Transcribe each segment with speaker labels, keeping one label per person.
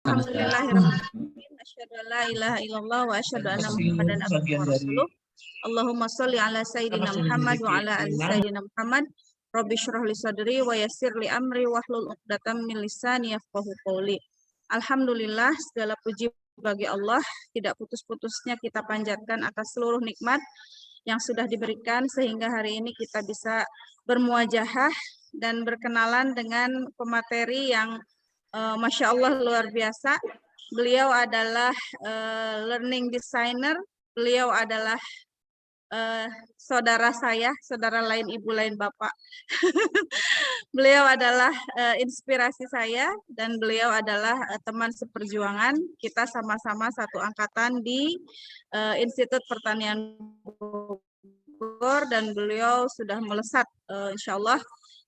Speaker 1: Alhamdulillahirrahmanirrahim. Asyhadu an la ilaha illallah wa asyhadu anna Muhammadan abduhu wa rasuluh. Allahumma sholli ala sayyidina Muhammad wa ala ali sayyidina Muhammad. Rabbi shrah li sadri wa yassir li amri wahlul 'uqdatam min lisani yafqahu qawli. Alhamdulillah, segala puji bagi Allah, tidak putus-putusnya kita panjatkan atas seluruh nikmat yang sudah diberikan sehingga hari ini kita bisa bermuajahah dan berkenalan dengan pemateri yang Masya Allah luar biasa. Beliau adalah learning designer. Beliau adalah saudara saya, saudara lain ibu lain bapak. Beliau adalah inspirasi saya dan beliau adalah teman seperjuangan. Kita sama-sama satu angkatan di Institut Pertanian Bogor dan beliau sudah melesat insya Allah.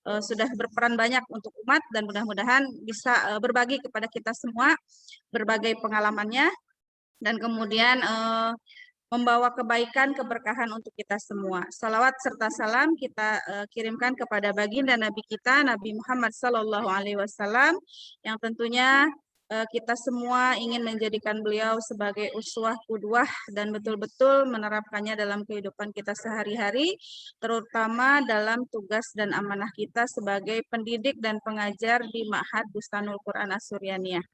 Speaker 1: Sudah berperan banyak untuk umat dan mudah-mudahan bisa berbagi kepada kita semua berbagai pengalamannya dan kemudian membawa kebaikan, keberkahan untuk kita semua. Salawat serta salam kita kirimkan kepada baginda Nabi kita, Nabi Muhammad SAW, yang tentunya kita semua ingin menjadikan beliau sebagai uswah qudwah dan betul-betul menerapkannya dalam kehidupan kita sehari-hari, terutama dalam tugas dan amanah kita sebagai pendidik dan pengajar di Ma'had Bustanul Quran As-Suryaniyah.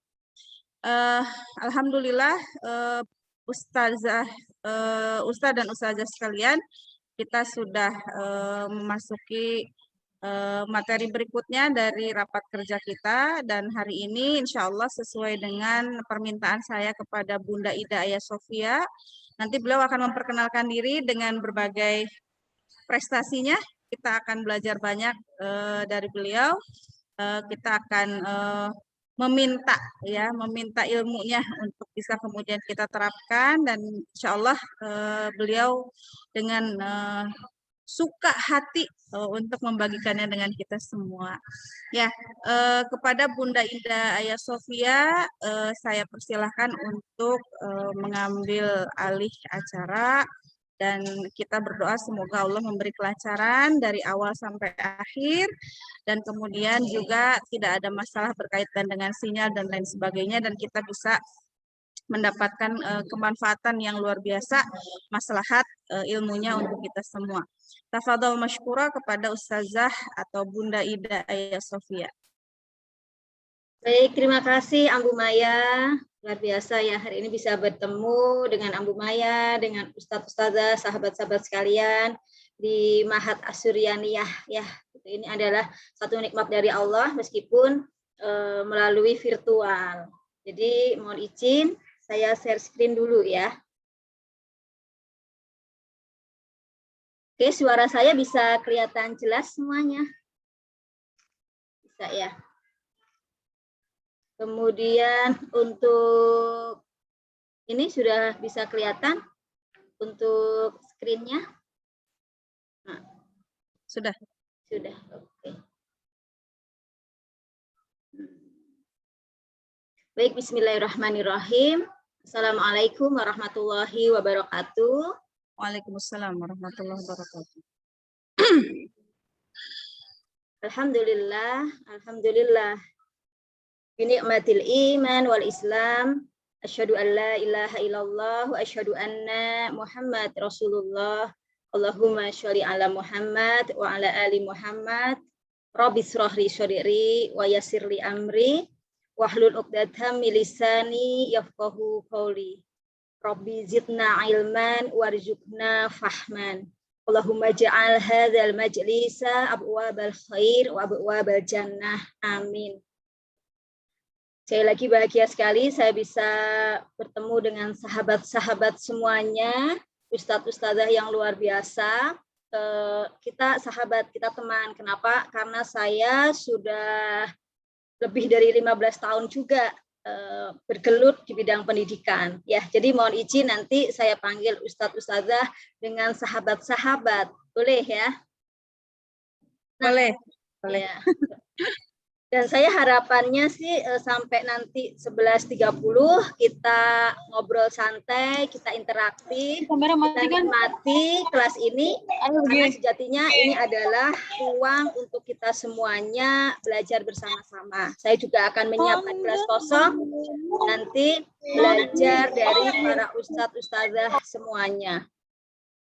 Speaker 1: Alhamdulillah, Ustadz dan ustazah sekalian, kita sudah memasuki materi berikutnya dari rapat kerja kita, dan hari ini insya Allah sesuai dengan permintaan saya kepada Bunda Ida Ayah Sofia, nanti beliau akan memperkenalkan diri dengan berbagai prestasinya. Kita akan belajar banyak dari beliau. Kita akan meminta ilmunya untuk bisa kemudian kita terapkan, dan insya Allah beliau dengan suka hati untuk membagikannya dengan kita semua. Ya, kepada Bunda Ida Ayah Sofia, saya persilahkan untuk mengambil alih acara dan kita berdoa semoga Allah memberi kelancaran dari awal sampai akhir dan kemudian juga tidak ada masalah berkaitan dengan sinyal dan lain sebagainya dan kita bisa mendapatkan kemanfaatan yang luar biasa, maslahat ilmunya untuk kita semua. Tafadhol masykura kepada Ustazah atau Bunda Ida Ayah Sofia.
Speaker 2: Baik, terima kasih Ambu Maya. Luar biasa ya, hari ini bisa bertemu dengan Ambu Maya, dengan Ustadz-Ustazah, sahabat-sahabat sekalian di Ma'had As-Suryaniyah ya. Ini adalah satu nikmat dari Allah meskipun melalui virtual. Jadi mohon izin saya share screen dulu ya. Oke, suara saya bisa kelihatan jelas semuanya? Bisa ya. Kemudian untuk ini sudah bisa kelihatan untuk screen-nya? Nah,
Speaker 1: sudah.
Speaker 2: Sudah, oke. Baik, bismillahirrahmanirrahim. Assalamualaikum warahmatullahi wabarakatuh.
Speaker 1: Waalaikumsalam warahmatullahi wabarakatuh.
Speaker 2: Alhamdulillah, alhamdulillah. Binikmatil iman wal Islam, asyhadu an la ilaha illallah wa asyhadu anna Muhammad Rasulullah. Allahumma sholli ala Muhammad wa ala ali Muhammad. Rabbi shrah li sadri wa yassir li amri wahlul 'uqdatam min lisani yafqahu qawli. Rabbi zidna ilman warzuqna fahman. Allahumma ja'al hadzal majlisa abwabal khair wa abwabal jannah. Amin. Saya lagi bahagia sekali saya bisa bertemu dengan sahabat-sahabat semuanya, ustadz-ustadzah yang luar biasa. Kita sahabat, kita teman. Kenapa? Karena saya sudah lebih dari 15 tahun juga bergelut di bidang pendidikan. Ya, jadi mohon izin nanti saya panggil ustadz-ustadzah dengan sahabat-sahabat. Boleh ya?
Speaker 1: Boleh. Boleh.
Speaker 2: Ya. Dan saya harapannya sih sampai nanti 11.30 kita ngobrol santai, kita interaktif,
Speaker 1: Kamera
Speaker 2: kita
Speaker 1: mati kan?
Speaker 2: nikmati kelas ini.
Speaker 1: Ayo
Speaker 2: Karena
Speaker 1: begini.
Speaker 2: sejatinya ini adalah ruang untuk kita semuanya belajar bersama-sama. Saya juga akan menyiapkan kelas kosong, nanti belajar dari para ustadz-ustadzah semuanya.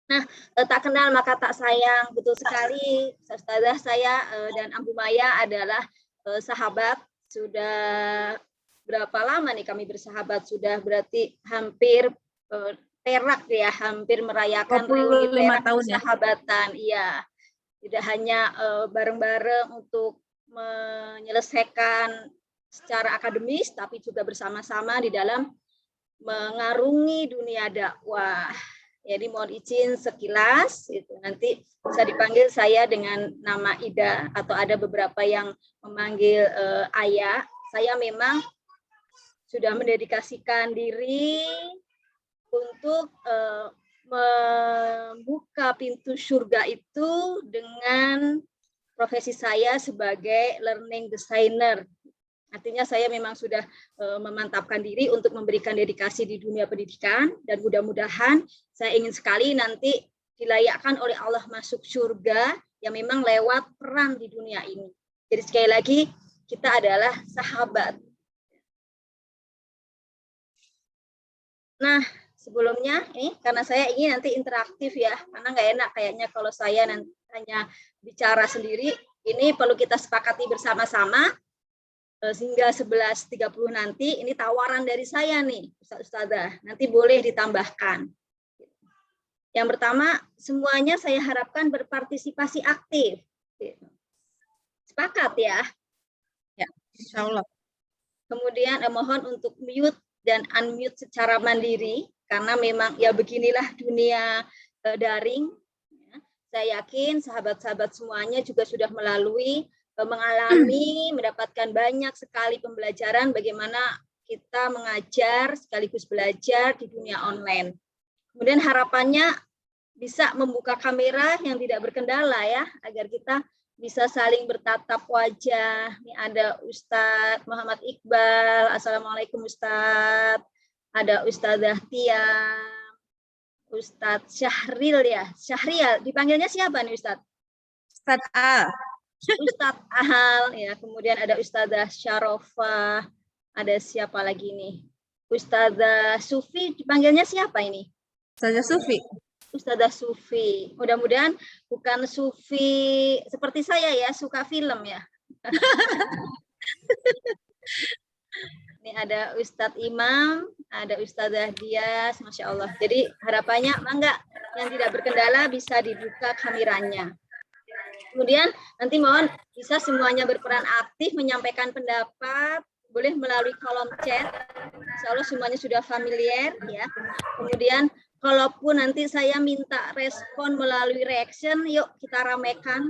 Speaker 2: Nah, tak kenal maka tak sayang, betul sekali. Ustazah saya dan Ambu Maya adalah sahabat. Sudah berapa lama nih kami bersahabat? Sudah berarti hampir perak ya, hampir merayakan reuni
Speaker 1: 25
Speaker 2: perak
Speaker 1: tahun ya.
Speaker 2: persahabatan. Iya, tidak hanya bareng-bareng untuk menyelesaikan secara akademis, tapi juga bersama-sama di dalam mengarungi dunia dakwah. Jadi mohon izin sekilas, itu nanti bisa dipanggil saya dengan nama Ida atau ada beberapa yang memanggil Ayah. Saya memang sudah mendedikasikan diri untuk membuka pintu surga itu dengan profesi saya sebagai learning designer. Artinya saya memang sudah memantapkan diri untuk memberikan dedikasi di dunia pendidikan, dan mudah-mudahan saya ingin sekali nanti dilayakkan oleh Allah masuk surga yang memang lewat peran di dunia ini. Jadi sekali lagi kita adalah sahabat. Nah, sebelumnya ini karena saya ingin nanti interaktif ya, karena nggak enak kayaknya kalau saya nanti hanya bicara sendiri. Ini perlu kita sepakati bersama-sama. Hingga 11.30 nanti, ini tawaran dari saya nih, Ustazah, nanti boleh ditambahkan. Yang pertama, semuanya saya harapkan berpartisipasi aktif. Sepakat ya?
Speaker 1: Ya, insya Allah.
Speaker 2: Kemudian mohon untuk mute dan unmute secara mandiri, karena memang ya beginilah dunia daring. Saya yakin sahabat-sahabat semuanya juga sudah mengalami, mendapatkan banyak sekali pembelajaran bagaimana kita mengajar sekaligus belajar di dunia online. Kemudian harapannya bisa membuka kamera yang tidak berkendala ya, agar kita bisa saling bertatap wajah. Ini ada Ustadz Muhammad Iqbal, Assalamualaikum Ustadz. Ada Ustadzah Tia, Ustadz Syahril ya, Syahrial, dipanggilnya siapa nih Ustadz?
Speaker 1: Ustadz A.
Speaker 2: Ustadz Ahal, ya, kemudian ada Ustadzah Syarofah, ada siapa lagi nih? Ustadzah Sufi, dipanggilnya siapa ini?
Speaker 1: Ustazah Sufi.
Speaker 2: Ustadzah Sufi. Mudah-mudahan bukan Sufi seperti saya ya, suka film ya. Ini ada Ustadz Imam, ada Ustadzah Dias, Masya Allah. Jadi harapannya, mangga yang tidak berkendala bisa dibuka kameranya. Kemudian nanti mohon bisa semuanya berperan aktif menyampaikan pendapat, boleh melalui kolom chat. Insya Allah semuanya sudah familiar ya. Kemudian kalaupun nanti saya minta respon melalui reaction, yuk kita ramekan.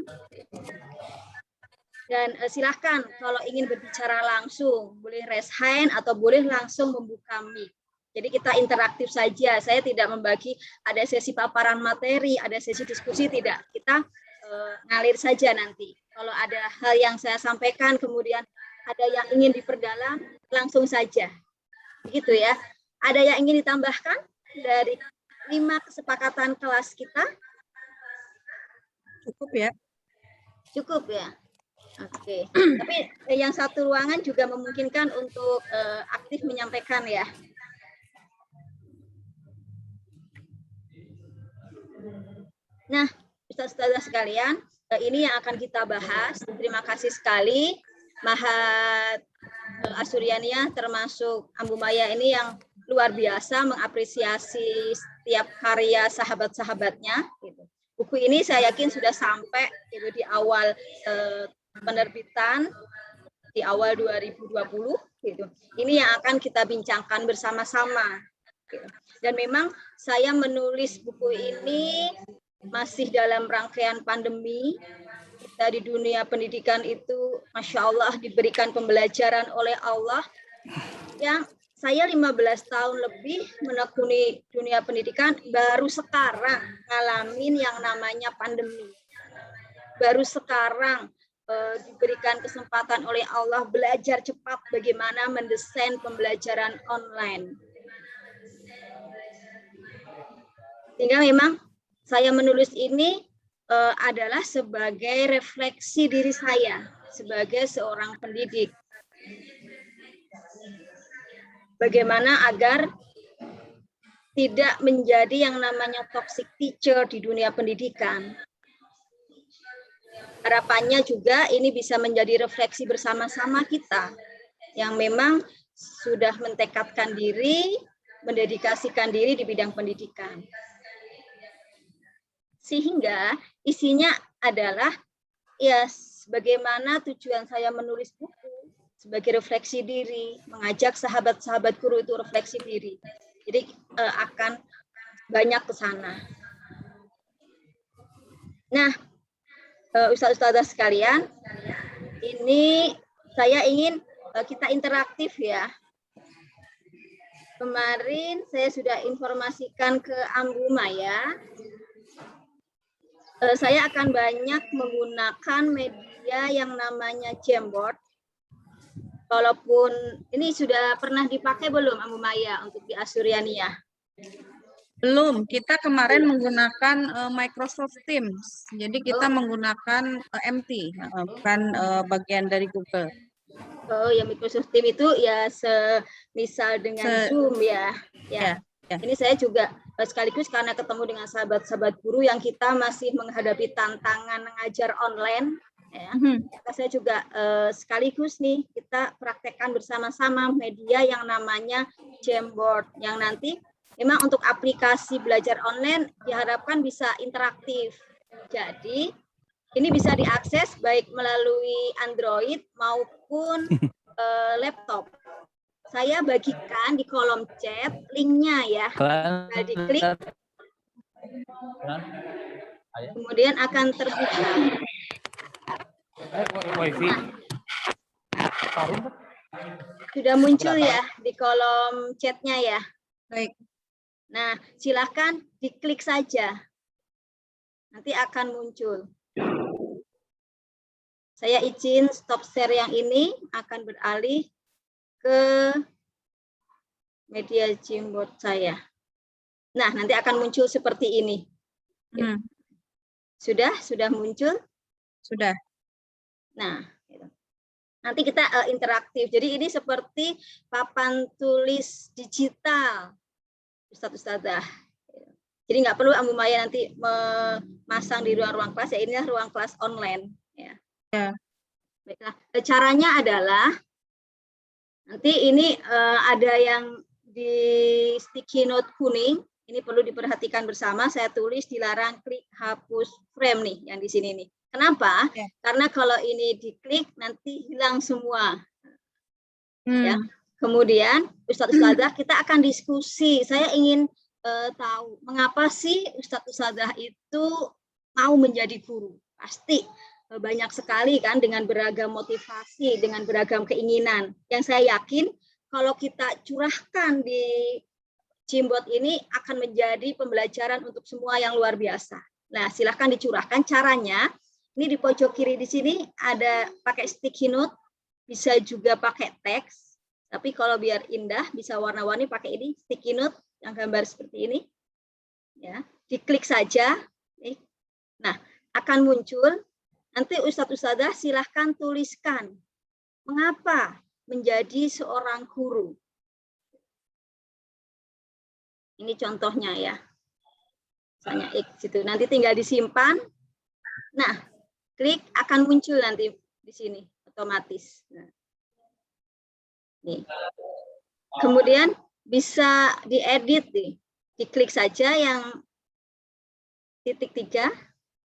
Speaker 2: Dan silahkan kalau ingin berbicara langsung, boleh raise hand atau boleh langsung membuka mic. Jadi kita interaktif saja. Saya tidak membagi ada sesi paparan materi, ada sesi diskusi, tidak. Kita ngalir saja nanti. Kalau ada hal yang saya sampaikan, kemudian ada yang ingin diperdalam, langsung saja. Begitu ya. Ada yang ingin ditambahkan dari 5 kesepakatan kelas kita?
Speaker 1: Cukup ya?
Speaker 2: Cukup ya. Oke. Tapi yang satu ruangan juga memungkinkan untuk aktif menyampaikan ya. Nah, Ustaz-Ustazah sekalian, ini yang akan kita bahas. Terima kasih sekali Mahat Asuryaniyah termasuk Ambu Maya ini yang luar biasa mengapresiasi setiap karya sahabat-sahabatnya. Buku ini saya yakin sudah sampai di awal penerbitan di awal 2020. Ini yang akan kita bincangkan bersama-sama. Dan memang saya menulis buku ini masih dalam rangkaian pandemi. Kita di dunia pendidikan itu Masya Allah diberikan pembelajaran oleh Allah yang saya 15 tahun lebih menekuni dunia pendidikan, baru sekarang ngalamin yang namanya pandemi. Baru sekarang diberikan kesempatan oleh Allah belajar cepat bagaimana mendesain pembelajaran online. Sehingga memang saya menulis ini adalah sebagai refleksi diri saya sebagai seorang pendidik. Bagaimana agar tidak menjadi yang namanya toxic teacher di dunia pendidikan. Harapannya juga ini bisa menjadi refleksi bersama-sama kita yang memang sudah mentekadkan diri, mendedikasikan diri di bidang pendidikan. Sehingga isinya adalah ya bagaimana tujuan saya menulis buku sebagai refleksi diri, mengajak sahabat-sahabat guru itu refleksi diri. Jadi akan banyak ke sana. Nah, Ustaz-ustazah sekalian, ini saya ingin kita interaktif ya. Kemarin saya sudah informasikan ke Ambu Maya. Saya akan banyak menggunakan media yang namanya Jamboard. Walaupun ini sudah pernah dipakai belum Ambu Maya untuk di Asyurianiyah?
Speaker 1: Belum, kita kemarin menggunakan Microsoft Teams. Jadi kita menggunakan MT, bukan bagian dari Google.
Speaker 2: Oh ya, Microsoft Teams itu ya semisal dengan Zoom ya. Ya. Ini saya juga sekaligus karena ketemu dengan sahabat-sahabat guru yang kita masih menghadapi tantangan mengajar online. Ya. Saya juga sekaligus nih kita praktekkan bersama-sama media yang namanya Jamboard yang nanti memang untuk aplikasi belajar online diharapkan bisa interaktif. Jadi ini bisa diakses baik melalui Android maupun laptop. Saya bagikan di kolom chat linknya ya. Bisa diklik. Kemudian akan terbuka. Sudah muncul ya di kolom chatnya ya.
Speaker 1: Baik.
Speaker 2: Nah, silakan diklik saja. Nanti akan muncul. Saya izin stop share yang ini akan beralih ke media Jamboard saya. Nah, nanti akan muncul seperti ini. Sudah muncul?
Speaker 1: Sudah.
Speaker 2: Nah, nanti kita interaktif. Jadi ini seperti papan tulis digital, Ustaz-ustazah. Jadi nggak perlu Ambu Maya nanti memasang di ruang-ruang kelas. Ya, inilah ruang kelas online. Ya. Baiklah. Caranya adalah nanti ini ada yang di sticky note kuning. Ini perlu diperhatikan bersama. Saya tulis dilarang klik hapus frame nih yang di sini nih. Kenapa? Karena kalau ini diklik nanti hilang semua. Ya. Kemudian Ustaz-ustazah kita akan diskusi. Saya ingin tahu mengapa sih Ustaz-ustazah itu mau menjadi guru. Pasti banyak sekali kan dengan beragam motivasi, dengan beragam keinginan. Yang saya yakin kalau kita curahkan di Jamboard ini akan menjadi pembelajaran untuk semua yang luar biasa. Nah, silahkan dicurahkan caranya. Ini di pojok kiri di sini ada pakai sticky note, bisa juga pakai teks. Tapi kalau biar indah bisa warna-warni pakai ini sticky note yang gambar seperti ini. Ya, diklik saja. Nah, akan muncul. Nanti Ustaz-ustazah silahkan tuliskan mengapa menjadi seorang guru. Ini contohnya ya. Misalnya X itu nanti tinggal disimpan. Nah, klik akan muncul nanti di sini otomatis. Nah. Nih. Kemudian bisa diedit nih. Diklik saja yang titik 3.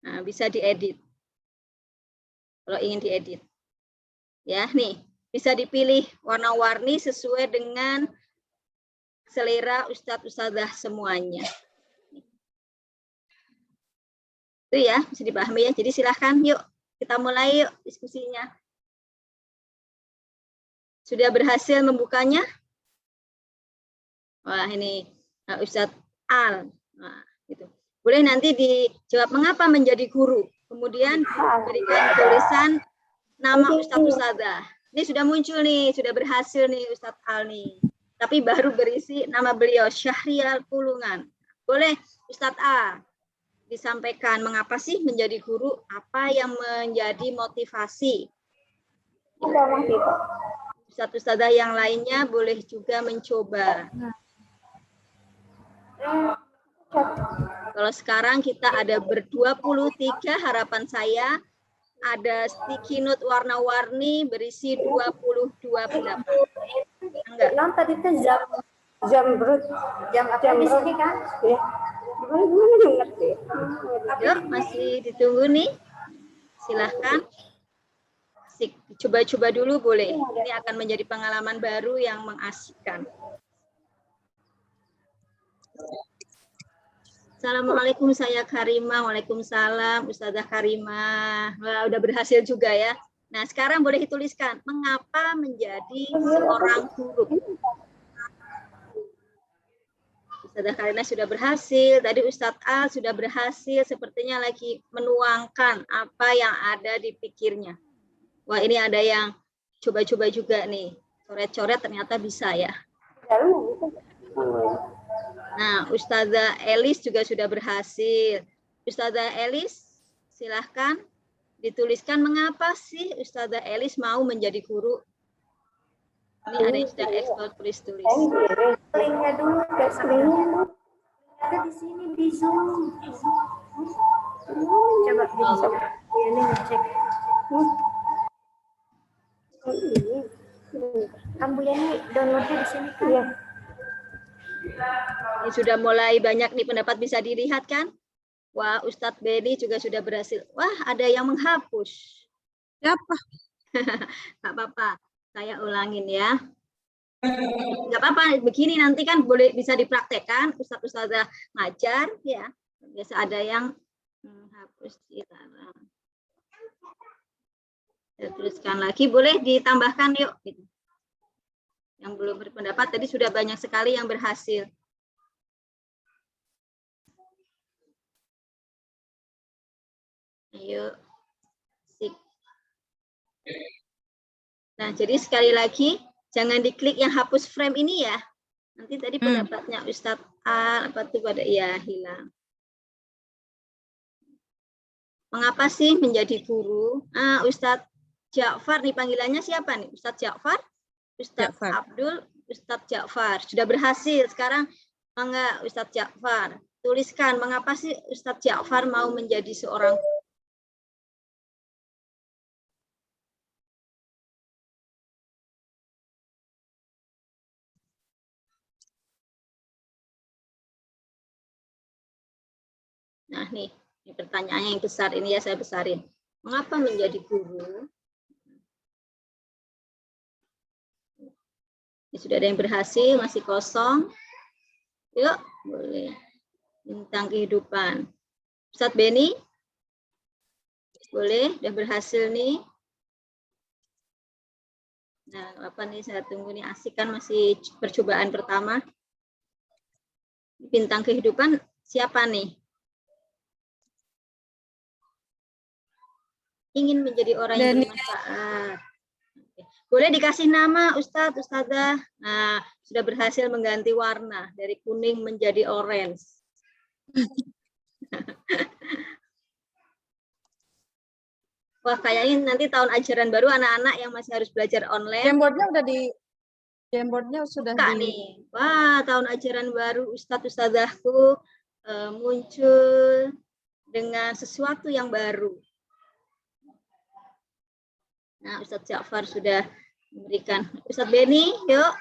Speaker 2: Nah, bisa diedit. Kalau ingin diedit. Ya, nih, bisa dipilih warna-warni sesuai dengan selera Ustaz-ustazah semuanya. Itu ya, bisa dipahami ya. Jadi silahkan yuk, kita mulai yuk diskusinya. Sudah berhasil membukanya? Wah, ini Ustadz Al. Nah, gitu. Boleh nanti dijawab mengapa menjadi guru. Kemudian berikan tulisan nama Ustadz Ustadzah. Ini sudah muncul nih, sudah berhasil nih Ustadz Al nih. Tapi baru berisi nama beliau, Syahrial Pulungan. Boleh Ustadz A disampaikan mengapa sih menjadi guru, apa yang menjadi motivasi. Ustadz Ustadzah yang lainnya boleh juga mencoba. Kalau sekarang kita ada ber-23, harapan saya ada sticky note warna-warni berisi 22 pendapat. Enggak.
Speaker 3: Tadi itu jam apa di sini kan? Ya. Gimana ngerti?
Speaker 2: Yuk, masih ditunggu nih. Silahkan. Coba-coba dulu boleh. Ini akan menjadi pengalaman baru yang mengasihkan. Assalamualaikum, saya Karimah. Waalaikumsalam, Ustazah Karimah. Wah, udah berhasil juga ya. Nah, sekarang boleh dituliskan, mengapa menjadi seorang guru? Ustazah Karimah sudah berhasil, tadi Ustadz Al sudah berhasil, sepertinya lagi menuangkan apa yang ada di pikirnya. Wah, ini ada yang coba-coba juga nih. Coret-coret ternyata bisa ya. Nah, Ustazah Elis juga sudah berhasil. Ustazah Elis, silahkan dituliskan mengapa sih Ustazah Elis mau menjadi guru. Ini ada yang sudah ekspor tulis-tulis.
Speaker 3: Linknya dulu, screen-nya. Ada di sini di Zoom. Coba di Zoom. Ini ngecek. Kamu ini downloadnya di sini kan? Iya.
Speaker 2: Ini sudah mulai banyak nih pendapat bisa dilihat kan? Wah, Ustadz Beni juga sudah berhasil. Wah, ada yang menghapus.
Speaker 1: Siapa?
Speaker 2: Nggak apa-apa, saya ulangin ya. Nggak apa-apa, begini nanti kan boleh bisa dipraktekkan. Ustadz-ustadzah ngajar ya. Biasa ada yang menghapus. Saya tuliskan lagi, boleh ditambahkan yuk. Yang belum berpendapat tadi sudah banyak sekali yang berhasil. Ayo. Sip. Nah, jadi sekali lagi, jangan diklik yang hapus frame ini ya. Nanti tadi pendapatnya Ustadz A, apa tuh pada ya hilang. Mengapa sih menjadi guru? Ustadz Ja'far nih panggilannya siapa nih? Ustadz Ja'far? Ustadz
Speaker 1: Ja'far.
Speaker 2: Abdul, Ustadz Ja'far. Sudah berhasil. Sekarang enggak Ustadz Ja'far. Tuliskan mengapa sih Ustadz Ja'far mau menjadi seorang guru? Nah, ini pertanyaannya yang besar ini ya saya besarin. Mengapa menjadi guru? Ini sudah ada yang berhasil, masih kosong. Yuk, boleh. Bintang kehidupan. Ustadz Beni? Boleh, udah berhasil nih. Nah, apa nih saya tunggu nih, asik kan masih percobaan pertama. Bintang kehidupan siapa nih? Ingin menjadi orang yang bermanfaat. Boleh dikasih nama Ustadz, Ustazah. Nah, sudah berhasil mengganti warna dari kuning menjadi orange. Wah, kayaknya nanti tahun ajaran baru anak-anak yang masih harus belajar online.
Speaker 1: Jamboardnya sudah
Speaker 2: nih. Wah, tahun ajaran baru Ustadz Ustazahku muncul dengan sesuatu yang baru. Nah, Ustadz Ja'far sudah memberikan. Ustadz Beni, yuk.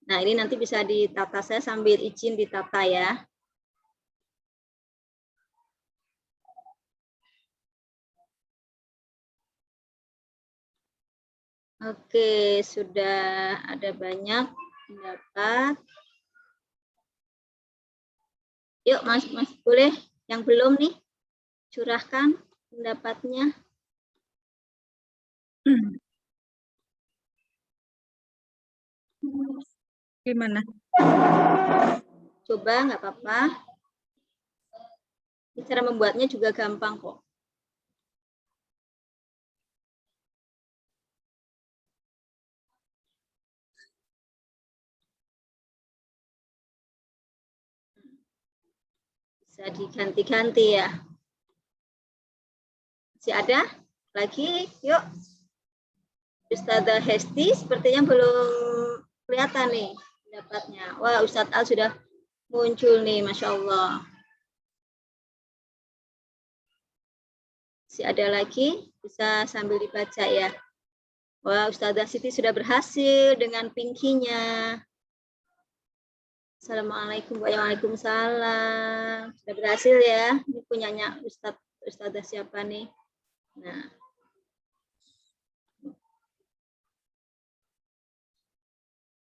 Speaker 2: Nah, ini nanti bisa ditata, saya sambil izin ditata ya. Oke, sudah ada banyak pendapat. Yuk, Mas, boleh yang belum nih, curahkan pendapatnya.
Speaker 1: Gimana?
Speaker 2: Coba, nggak apa-apa. Cara membuatnya juga gampang kok. Bisa diganti-ganti ya. Masih ada lagi? Yuk. Ustazah Hesti sepertinya belum kelihatan nih pendapatnya. Wah, Ustadz Al sudah muncul nih, Masya Allah. Masih ada lagi? Bisa sambil dibaca ya. Wah, Ustazah Siti sudah berhasil dengan pinkinya. Assalamualaikum Waalaikumsalam. Sudah berhasil ya. Ini punyanya Ustazah siapa nih? Nah.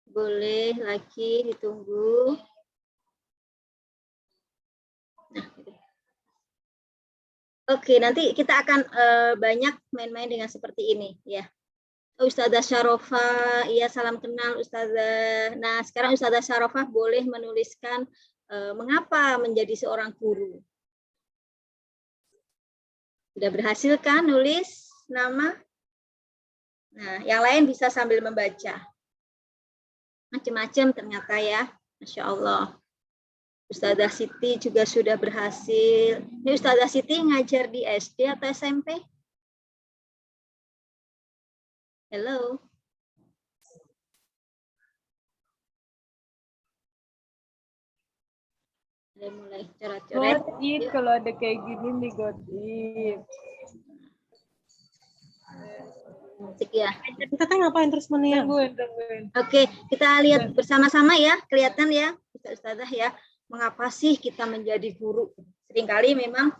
Speaker 2: Boleh lagi ditunggu. Nah, gitu. Oke, nanti kita akan banyak main-main dengan seperti ini ya. Ustazah Syarofah, iya salam kenal Ustazah. Nah, sekarang Ustazah Syarofah boleh menuliskan mengapa menjadi seorang guru. Sudah berhasil kan nulis nama? Nah, yang lain bisa sambil membaca. Macam-macam ternyata ya, Masya Allah. Ustazah Siti juga sudah berhasil. Ini Ustazah Siti ngajar di SD atau SMP? Halo. Udah mulai coret-coret.
Speaker 4: Godit, kalau ada kayak gini nih Godit.
Speaker 2: Asik ya.
Speaker 3: Kita kan ngapain terus meniang?
Speaker 4: Tungguin.
Speaker 2: Oke, kita lihat bersama-sama ya, kelihatan ya, Ustazah ya, mengapa sih kita menjadi guru? Seringkali memang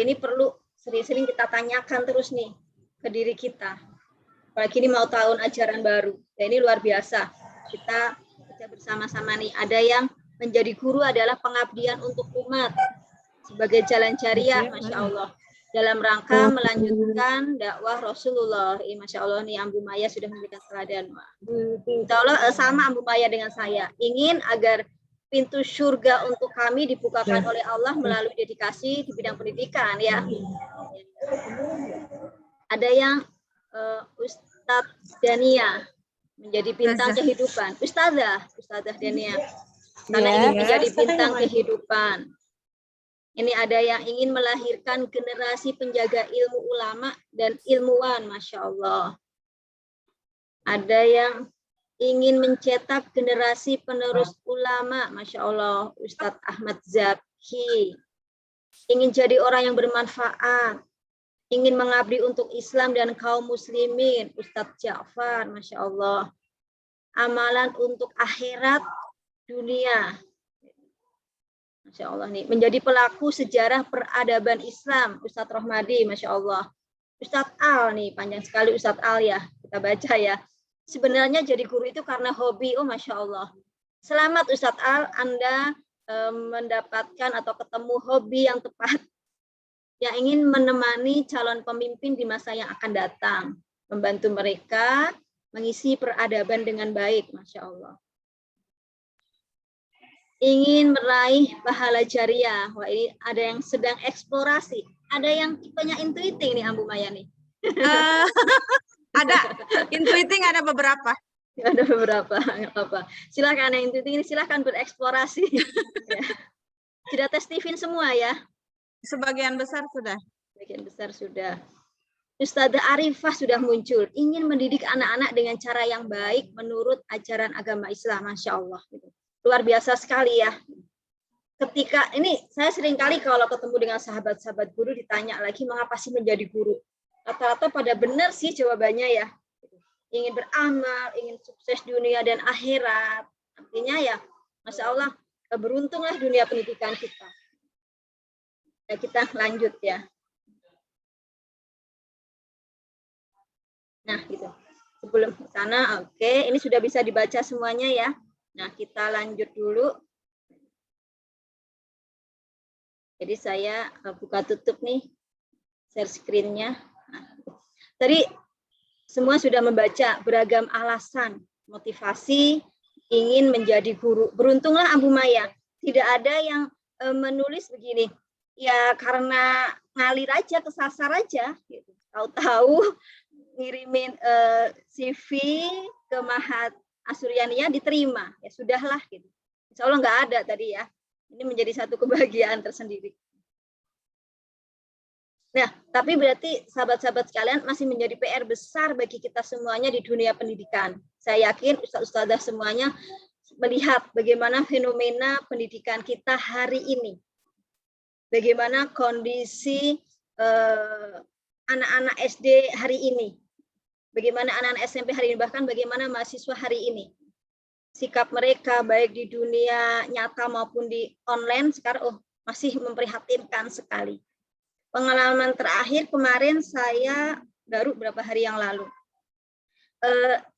Speaker 2: ini perlu sering-sering kita tanyakan terus nih ke diri kita. Apalagi ini mau tahun ajaran baru, ya ini luar biasa. Kita bersama-sama nih, ada yang menjadi guru adalah pengabdian untuk umat sebagai jalan jariah, Masya Allah. Dalam rangka melanjutkan dakwah Rasulullah. Masya Allah nih Ambu Maya sudah memberikan teladan. Insya Allah sama Ambu Maya dengan saya. Ingin agar pintu surga untuk kami dibukakan oleh Allah melalui dedikasi di bidang pendidikan ya. Ada yang Ustadz Dania menjadi bintang kehidupan. Ustazah Dania. Karena ingin menjadi bintang kehidupan. Ini ada yang ingin melahirkan generasi penjaga ilmu ulama dan ilmuwan, Masya Allah. Ada yang ingin mencetak generasi penerus ulama, Masya Allah, Ustadz Ahmad Zaki. Ingin jadi orang yang bermanfaat. Ingin mengabdi untuk Islam dan kaum muslimin, Ustadz Ja'far, Masya Allah. Amalan untuk akhirat dunia. Masya Allah nih, menjadi pelaku sejarah peradaban Islam, Ustadz Rohmadi, Masya Allah. Ustadz Al nih, panjang sekali Ustadz Al ya, kita baca ya. Sebenarnya jadi guru itu karena hobi, oh Masya Allah. Selamat Ustadz Al, Anda mendapatkan atau ketemu hobi yang tepat, yang ingin menemani calon pemimpin di masa yang akan datang, membantu mereka mengisi peradaban dengan baik, Masya Allah. Ingin meraih pahala jariah. Wah, ini ada yang sedang eksplorasi. Ada yang tipenya intuiting nih Ambu Maya nih.
Speaker 1: Ada intuiting, ada beberapa.
Speaker 2: Ada beberapa, nggak apa-apa. Silakan yang intuiting ini silakan bereksplorasi. Ya. Sudah tes Steven semua ya?
Speaker 1: Sebagian besar sudah.
Speaker 2: Sebagian besar sudah. Ustazah Arifah sudah muncul. Ingin mendidik anak-anak dengan cara yang baik menurut ajaran agama Islam. Masya Allah. Luar biasa sekali ya. Ketika ini saya sering kali kalau ketemu dengan sahabat-sahabat guru ditanya lagi mengapa sih menjadi guru. Rata-rata pada benar sih jawabannya ya. Ingin beramal, ingin sukses dunia dan akhirat. Artinya ya, Masya Allah, beruntunglah dunia pendidikan kita. Ya, kita lanjut ya. Nah, gitu. Sebelum ke sana, oke. Ini sudah bisa dibaca semuanya ya. Nah, kita lanjut dulu. Jadi saya buka tutup nih share screen-nya. Nah, tadi semua sudah membaca beragam alasan motivasi ingin menjadi guru. Beruntunglah Ambu Maya, tidak ada yang menulis begini. Ya karena ngalir aja, kesasar aja. Gitu. Tahu-tahu ngirimin CV ke Mahat Asuryaniyah diterima, ya sudahlah gitu. Insya Allah nggak ada tadi ya. Ini menjadi satu kebahagiaan tersendiri. Nah, tapi berarti sahabat-sahabat sekalian masih menjadi PR besar bagi kita semuanya di dunia pendidikan. Saya yakin ustaz-ustazah semuanya melihat bagaimana fenomena pendidikan kita hari ini. Bagaimana kondisi anak-anak SD hari ini. Bagaimana anak-anak SMP hari ini, bahkan bagaimana mahasiswa hari ini. Sikap mereka baik di dunia nyata maupun di online sekarang masih memprihatinkan sekali. Pengalaman terakhir kemarin saya baru beberapa hari yang lalu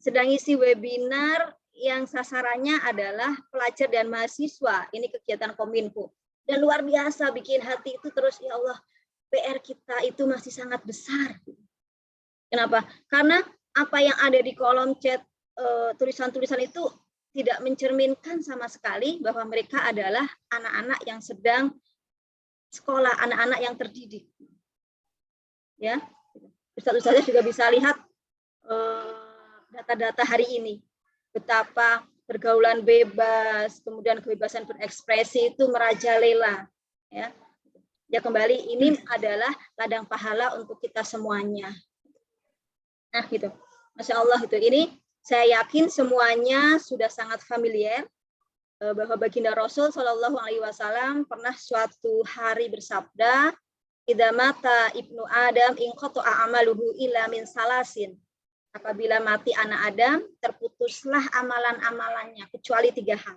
Speaker 2: sedang isi webinar yang sasarannya adalah pelajar dan mahasiswa. Ini kegiatan Kominfo. Dan luar biasa bikin hati itu terus, ya Allah, PR kita itu masih sangat besar. Kenapa? Karena apa yang ada di kolom chat tulisan-tulisan itu tidak mencerminkan sama sekali bahwa mereka adalah anak-anak yang sedang sekolah, anak-anak yang terdidik. Ya, ustaz-ustaznya juga bisa lihat data-data hari ini, betapa pergaulan bebas, kemudian kebebasan berekspresi itu merajalela. Ya, ya kembali ini adalah ladang pahala untuk kita semuanya. Nah, gitu. Masya Allah itu. Ini saya yakin semuanya sudah sangat familiar bahwa baginda Rasul Shallallahu Alaihi Wasallam pernah suatu hari bersabda, "Idza mata ibnu Adam inqata'a amaluhu illa min salasin." Apabila mati anak Adam, terputuslah amalan-amalannya kecuali 3 hal.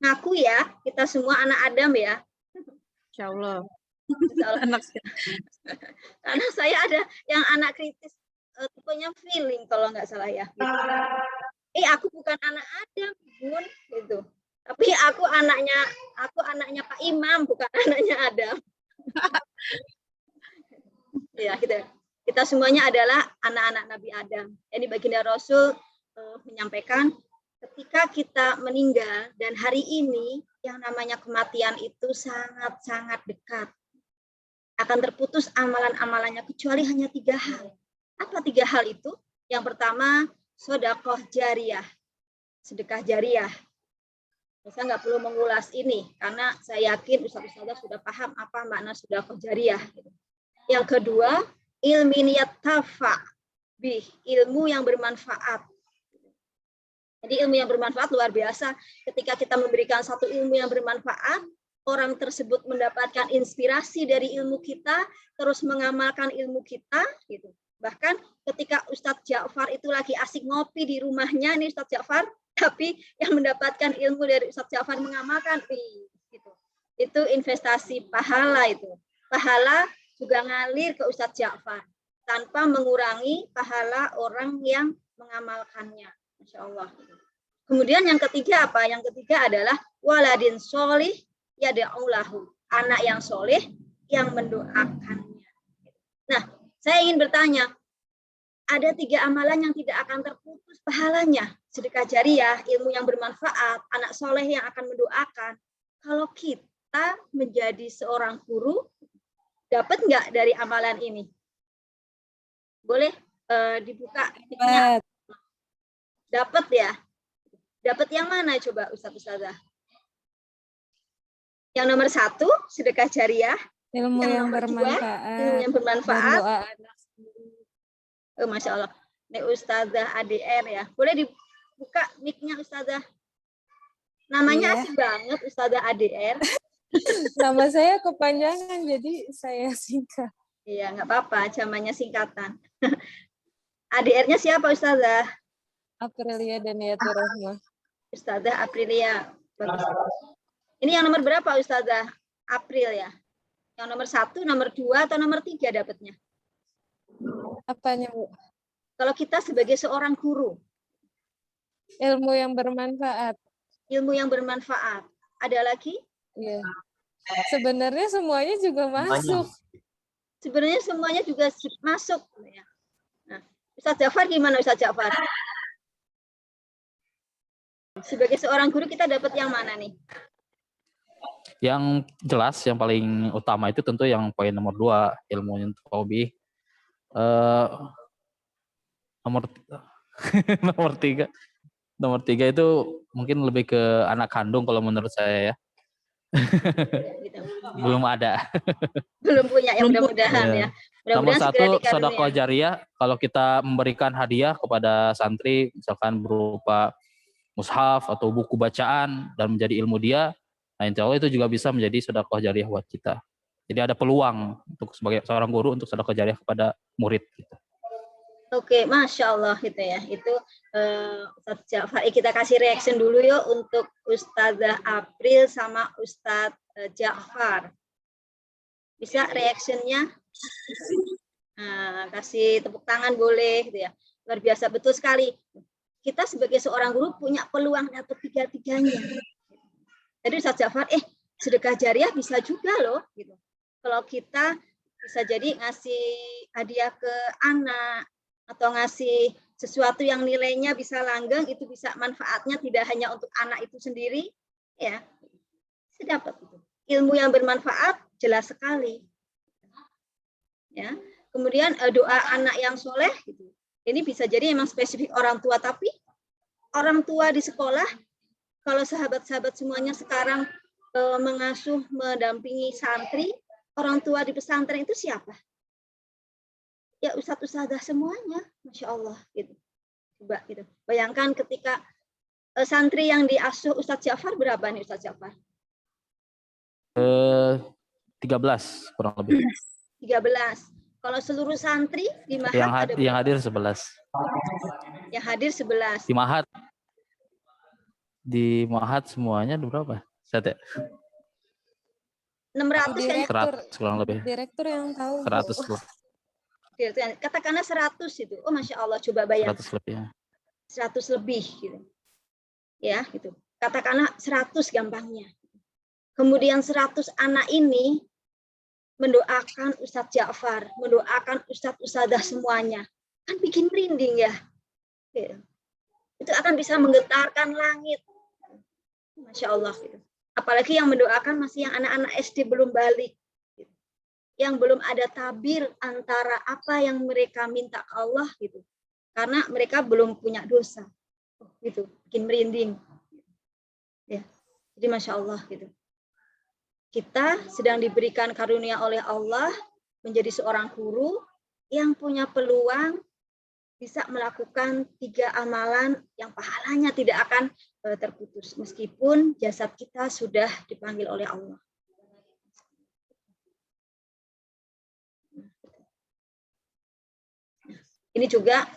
Speaker 2: Ngaku ya, kita semua anak Adam ya.
Speaker 1: Insya Allah.
Speaker 2: Anak. Karena saya ada yang anak kritis, tipenya feeling kalau nggak salah ya. Gitu. Aku bukan anak Adam, Bun, gitu. Tapi aku anaknya Pak Imam, bukan anaknya Adam. Ya, gitu. Kita semuanya adalah anak-anak Nabi Adam. Ini baginda Rasul menyampaikan ketika kita meninggal dan hari ini yang namanya kematian itu sangat-sangat dekat. Akan terputus amalan-amalannya kecuali hanya 3 hal. Apa 3 hal itu? Yang pertama, sedekah jariyah. Sedekah jariyah. Saya nggak perlu mengulas ini karena saya yakin ustaz-ustazah sudah paham apa makna sedekah jariyah. Yang kedua, ilmin yattafa bih, ilmu yang bermanfaat. Jadi ilmu yang bermanfaat luar biasa. Ketika kita memberikan satu ilmu yang bermanfaat, orang tersebut mendapatkan inspirasi dari ilmu kita, terus mengamalkan ilmu kita, gitu. Bahkan ketika Ustadz Ja'far itu lagi asik ngopi di rumahnya, nih Ustadz Ja'far, tapi yang mendapatkan ilmu dari Ustadz Ja'far mengamalkan, gitu. Itu investasi pahala itu. Pahala juga ngalir ke Ustadz Ja'far tanpa mengurangi pahala orang yang mengamalkannya. Masya Allah. Kemudian yang ketiga apa? Yang ketiga adalah waladin solih yada'ulahu. Anak yang soleh yang mendoakannya. Nah, saya ingin bertanya, ada 3 amalan yang tidak akan terputus pahalanya. Sedekah jariyah, ilmu yang bermanfaat, anak soleh yang akan mendoakan. Kalau kita menjadi seorang guru, dapat nggak dari amalan ini? Boleh dibuka? Dapat ya? Dapat yang mana coba Ustazah? Yang nomor 1, sedekah jariyah.
Speaker 4: Ilmu yang
Speaker 2: bermanfaat. Ilmu yang bermanfaat. Masya Allah. Ini Ustazah ADR ya. Boleh dibuka mic-nya Ustazah? Namanya asik banget Ustazah ADR.
Speaker 4: Nama saya kepanjangan, jadi saya singkat.
Speaker 2: Iya, nggak apa-apa, zamannya singkatan. ADR-nya siapa Ustazah?
Speaker 4: Aprilia Daniatur Rahmah.
Speaker 2: Ustazah Aprilia. Bagus. Ini yang nomor berapa Ustazah? April ya? Yang nomor 1, nomor 2, atau nomor 3 dapatnya?
Speaker 4: Apanya, Bu?
Speaker 2: Kalau kita sebagai seorang guru.
Speaker 4: Ilmu yang bermanfaat.
Speaker 2: Ilmu yang bermanfaat. Ada lagi?
Speaker 4: Iya. Sebenarnya semuanya juga masuk.
Speaker 2: Sebenarnya semuanya juga masuk. Nah, Ustaz Ja'far gimana Ustaz Ja'far? Sebagai seorang guru kita dapat yang mana nih?
Speaker 5: Yang jelas, yang paling utama itu tentu yang poin nomor 2, ilmu yang hobi. Nomor 3 itu mungkin lebih ke anak kandung kalau menurut saya ya.
Speaker 2: Gitu.
Speaker 5: Belum ada.
Speaker 2: Belum punya ya,
Speaker 1: Belum
Speaker 2: mudah-mudahan
Speaker 5: Iya.
Speaker 2: ya.
Speaker 5: Nomor
Speaker 2: Mudah-mudahan segera
Speaker 5: satu,
Speaker 2: dikaruniai.
Speaker 5: sedekah jariah, kalau kita memberikan hadiah kepada santri, misalkan berupa mushaf atau buku bacaan dan menjadi ilmu dia, nah insya Allah itu juga bisa menjadi sedekah jariah buat kita. Jadi ada peluang untuk sebagai seorang guru untuk sedekah jariah kepada murid. Gitu.
Speaker 2: Oke, Masya Allah gitu ya. Itu Ustadz Ja'far. Kita kasih reaction dulu yuk untuk Ustazah April sama Ustadz Ja'far. Bisa reactionnya? Nah, kasih tepuk tangan boleh gitu ya. Luar biasa, betul sekali. Kita sebagai seorang guru punya peluang dapat tiga-tiganya. Jadi Ustadz Ja'far, sedekah jariah bisa juga loh gitu. Kalau kita bisa jadi ngasih hadiah ke anak atau ngasih sesuatu yang nilainya bisa langgeng, itu bisa manfaatnya tidak hanya untuk anak itu sendiri, ya. Saya dapat itu. Ilmu yang bermanfaat jelas sekali. Ya. Kemudian doa anak yang soleh gitu. Ini bisa jadi memang spesifik orang tua, tapi orang tua di sekolah, kalau sahabat-sahabat semuanya sekarang mengasuh, mendampingi santri, orang tua di pesantren itu siapa? Ya Ustadz Ustadzah semuanya, Masya Allah gitu. Coba gitu. Bayangkan ketika santri yang diasuh Ustadz Ja'far berapa nih Ustadz Ja'far?
Speaker 5: 13 kurang lebih.
Speaker 2: 13. Kalau seluruh santri di Mahat
Speaker 5: Yang hadir 11.
Speaker 2: Yang hadir 11.
Speaker 5: Di Mahat semuanya ada berapa? Saya
Speaker 2: 600 kan?
Speaker 5: 100 kurang lebih.
Speaker 4: Direktur yang tahu.
Speaker 5: 100
Speaker 4: Bu.
Speaker 2: Katakanlah 100 itu. Oh Masya Allah, coba bayangkan.
Speaker 5: 100 lebih.
Speaker 2: 100 lebih gitu. Ya, gitu. Katakanlah 100 gampangnya. Kemudian 100 anak ini mendoakan Ustadz Ja'far, mendoakan Ustadz Ustadzah semuanya. Kan bikin merinding ya. Itu akan bisa menggetarkan langit. Masya Allah. Gitu. Apalagi yang mendoakan masih yang anak-anak SD belum balik. Gitu. Yang belum ada tabir antara apa yang mereka minta ke Allah. Gitu. Karena mereka belum punya dosa. Gitu. Bikin merinding. Ya. Jadi Masya Allah. Gitu. Kita sedang diberikan karunia oleh Allah menjadi seorang guru yang punya peluang bisa melakukan 3 amalan yang pahalanya tidak akan terputus meskipun jasad kita sudah dipanggil oleh Allah. Ini juga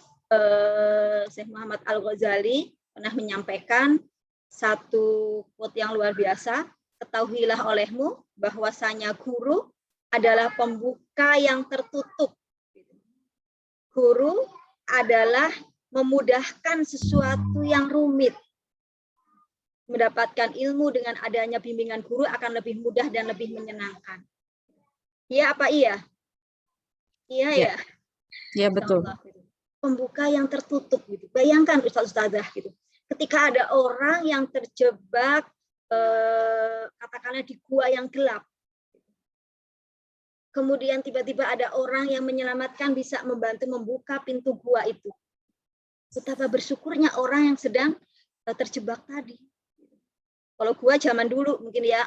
Speaker 2: Syekh Muhammad Al-Ghazali pernah menyampaikan satu quote yang luar biasa. Ketahuilah olehmu bahwasanya guru adalah pembuka yang tertutup. Guru adalah memudahkan sesuatu yang rumit. Mendapatkan ilmu dengan adanya bimbingan guru akan lebih mudah dan lebih menyenangkan. Iya apa iya? Iya ya.
Speaker 1: Ya betul.
Speaker 2: Pembuka yang tertutup gitu. Bayangkan Ustaz-Ustazah gitu. Ketika ada orang yang terjebak katakanlah di gua yang gelap. Kemudian tiba-tiba ada orang yang menyelamatkan bisa membantu membuka pintu gua itu. Betapa bersyukurnya orang yang sedang terjebak tadi. Kalau gua zaman dulu mungkin ya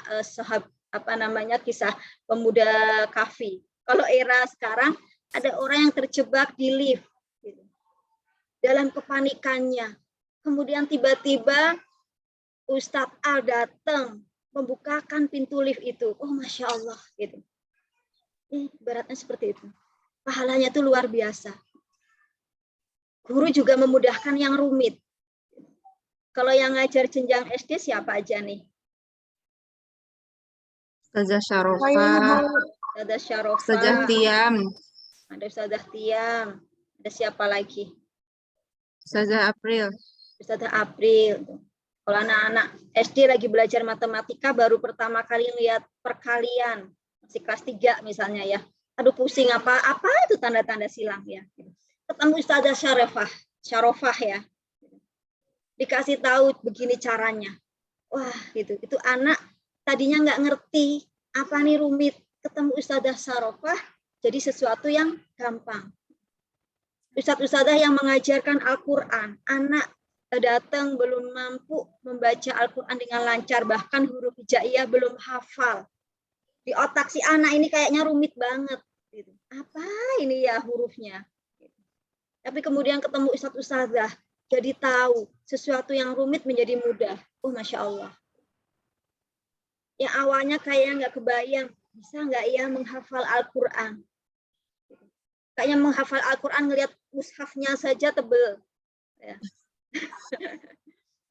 Speaker 2: kisah pemuda Kahfi. Kalau era sekarang ada orang yang terjebak di lift gitu. Dalam kepanikannya. Kemudian tiba-tiba Ustadz Al datang membukakan pintu lift itu. Oh Masya Allah gitu. Ibaratnya seperti itu. Pahalanya itu luar biasa. Guru juga memudahkan yang rumit. Kalau yang ngajar jenjang SD siapa aja nih?
Speaker 1: Ustazah Syarofah,
Speaker 2: Ada Syarofah.
Speaker 1: Ustazah Tiam,
Speaker 2: Ada Ustazah Tiam. Ada siapa lagi?
Speaker 1: Ustazah April.
Speaker 2: Ustazah April. Kalau anak-anak SD lagi belajar matematika baru pertama kali lihat perkalian, masih kelas 3 misalnya ya. Aduh pusing apa itu tanda-tanda silang ya. Ketemu Ustazah Syarofah ya. Dikasih tahu begini caranya. Wah, gitu. Itu anak tadinya nggak ngerti apa nih rumit. Ketemu Ustazah Syarofah jadi sesuatu yang gampang. Ustazah yang mengajarkan Al-Qur'an, anak datang belum mampu membaca Al-Quran dengan lancar, bahkan huruf hijaiyah belum hafal. Di otak si anak ini kayaknya rumit banget. Gitu. Apa ini ya hurufnya? Gitu. Tapi kemudian ketemu ustadzah, jadi tahu sesuatu yang rumit menjadi mudah. Oh, Masya Allah. Yang awalnya kayaknya nggak kebayang, bisa nggak ya menghafal Al-Quran? Kayaknya menghafal Al-Quran ngelihat mushafnya saja tebel. Ya.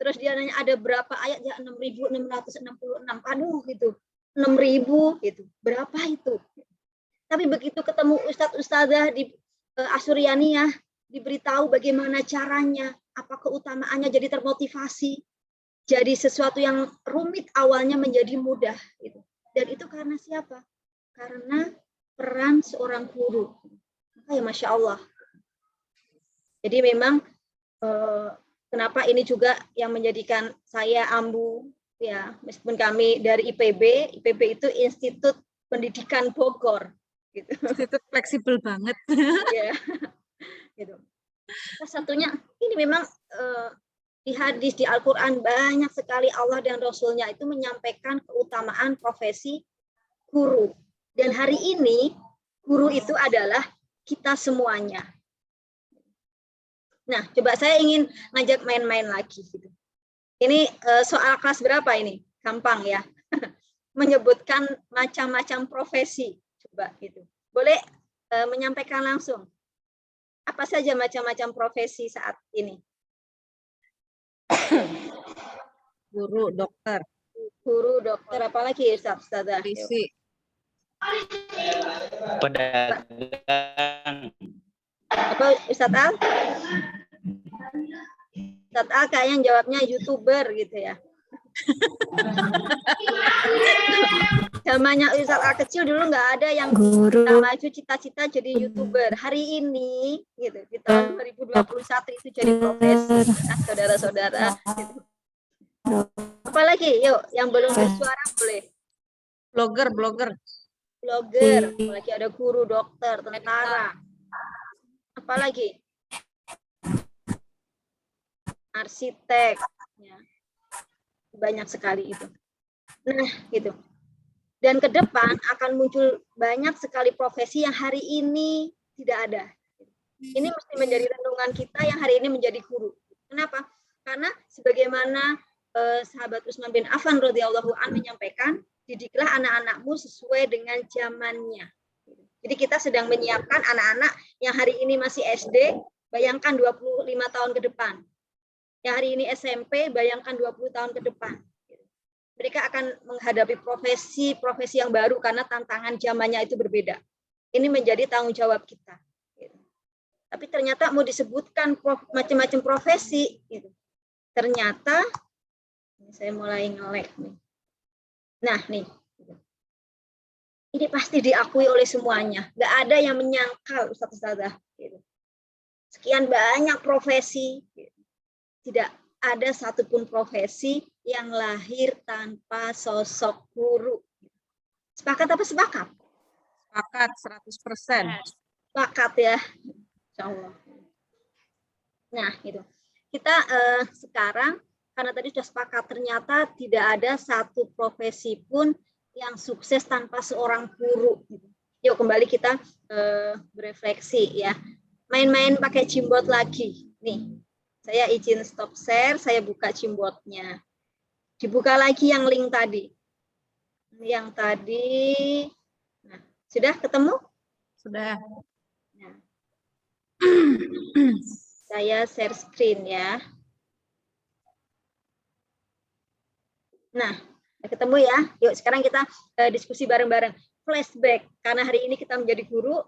Speaker 2: Terus dia nanya ada berapa ayat, ya 6.666. Aduh gitu. 6.000 gitu. Berapa itu? Tapi begitu ketemu ustadz-ustadzah di Asuryaniyah, diberitahu bagaimana caranya, apa keutamaannya, jadi termotivasi. Jadi sesuatu yang rumit awalnya menjadi mudah gitu. Dan itu karena siapa? Karena peran seorang guru. Maka ya Masya Allah. Jadi memang kenapa ini juga yang menjadikan saya ambu ya, meskipun kami dari IPB itu Institut Pendidikan Bogor gitu.
Speaker 1: Itu fleksibel banget.
Speaker 2: Ya. Gitu. Nah, satunya ini memang di hadis di Al-Quran banyak sekali Allah dan Rasulnya itu menyampaikan keutamaan profesi guru. Dan hari ini guru itu adalah kita semuanya. Nah, coba saya ingin ngajak main-main lagi. Gitu. Ini soal kelas berapa ini? Gampang ya. Menyebutkan macam-macam profesi. Coba gitu. Boleh menyampaikan langsung. Apa saja macam-macam profesi saat ini?
Speaker 1: Guru, dokter,
Speaker 2: Guru, dokter, apalagi Ustazah?
Speaker 1: polisi,
Speaker 6: pedagang.
Speaker 2: Apa Ustaz Al? Ustaz Al kayaknya jawabnya YouTuber gitu ya. Zamannya Ustaz Al kecil dulu nggak ada yang maju cita-cita jadi YouTuber. Hari ini gitu di tahun 2021 itu jadi profesi. Nah, saudara-saudara gitu. Apalagi yuk yang belum bersuara boleh.
Speaker 1: blogger,
Speaker 2: Apalagi ada guru, dokter, tentara. Apalagi arsitek ya. Banyak sekali itu. Nah, gitu. Dan ke depan akan muncul banyak sekali profesi yang hari ini tidak ada. Ini mesti menjadi renungan kita yang hari ini menjadi guru. Kenapa? Karena sebagaimana sahabat Utsman bin Affan radhiyallahu anhu menyampaikan, didiklah anak-anakmu sesuai dengan zamannya. Jadi kita sedang menyiapkan anak-anak yang hari ini masih SD, bayangkan 25 tahun ke depan. Yang hari ini SMP, bayangkan 20 tahun ke depan. Mereka akan menghadapi profesi yang baru karena tantangan zamannya itu berbeda. Ini menjadi tanggung jawab kita. Tapi ternyata mau disebutkan macam-macam profesi. Ternyata, saya mulai nge-lag nih. Nah, nih. Ini pasti diakui oleh semuanya. Nggak ada yang menyangkal, Ustazah. Sekian banyak profesi. Tidak ada satupun profesi yang lahir tanpa sosok guru. Sepakat apa sepakat?
Speaker 1: Sepakat 100%.
Speaker 2: Sepakat ya. Insyaallah. Nah, gitu. Kita sekarang karena tadi sudah sepakat ternyata tidak ada satu profesi pun yang sukses tanpa seorang guru. Yuk kembali kita berefleksi ya. Main-main pakai Gmboard lagi. Nih, saya izin stop share, saya buka Gmboard-nya. Dibuka lagi yang link tadi. Yang tadi, nah, sudah ketemu?
Speaker 1: Sudah.
Speaker 2: Nah. Saya share screen ya. Nah, ketemu ya. Yuk sekarang kita diskusi bareng-bareng. Flashback, karena hari ini kita menjadi guru,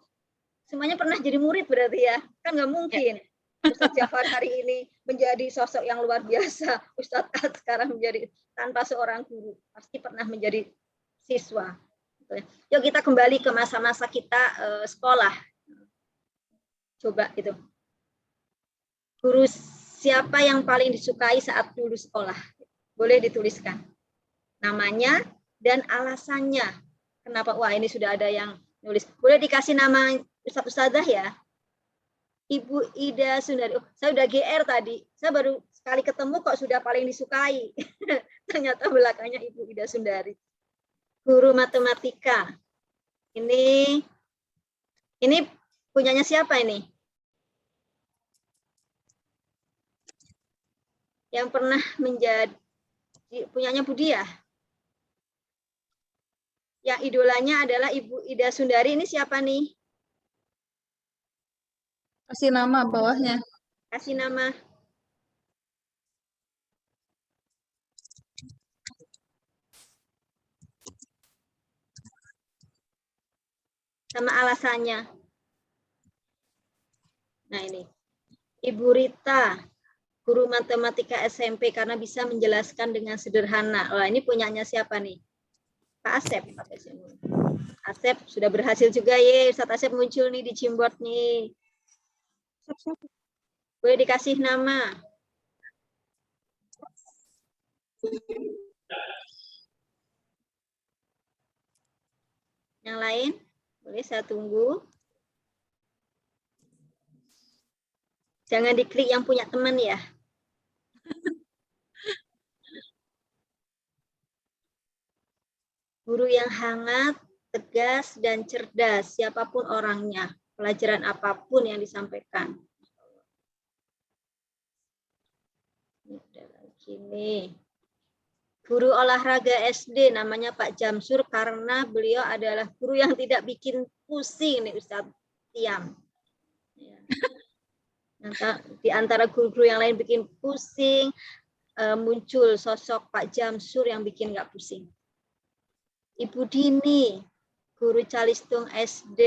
Speaker 2: semuanya pernah jadi murid berarti ya. Kan nggak mungkin. Ustadz Jafar hari ini menjadi sosok yang luar biasa. Ustadz Ad sekarang menjadi tanpa seorang guru. Pasti pernah menjadi siswa. Yuk kita kembali ke masa-masa kita sekolah. Coba itu. Guru siapa yang paling disukai saat dulu sekolah? Boleh dituliskan. Namanya dan alasannya. Kenapa? Wah ini sudah ada yang nulis. Boleh dikasih nama Ustadz Ustadzah ya? Ibu Ida Sundari. Oh, saya udah GR tadi. Saya baru sekali ketemu kok sudah paling disukai. Ternyata belakangnya Ibu Ida Sundari. Guru matematika. Ini punyanya siapa ini? Yang pernah menjadi punyanya Budiah. Yang idolanya adalah Ibu Ida Sundari. Ini siapa nih?
Speaker 1: Kasih nama bawahnya.
Speaker 2: Kasih nama. Sama alasannya. Nah ini. Ibu Rita, guru matematika SMP karena bisa menjelaskan dengan sederhana. Wah, ini punyanya siapa nih? Pak Asep. Asep sudah berhasil juga ya. Ustadz Asep muncul nih di Gymboard nih. Boleh dikasih nama. Yang lain? Boleh saya tunggu. Jangan diklik yang punya teman ya. Guru yang hangat, tegas, dan cerdas, siapapun orangnya, pelajaran apapun yang disampaikan. Ini ada lagi nih. Guru olahraga SD namanya Pak Jamsur karena beliau adalah guru yang tidak bikin pusing nih Ustadz Tiam. Ya. Di antara guru-guru yang lain bikin pusing, muncul sosok Pak Jamsur yang bikin nggak pusing. Ibu Dini, guru Calistung SD,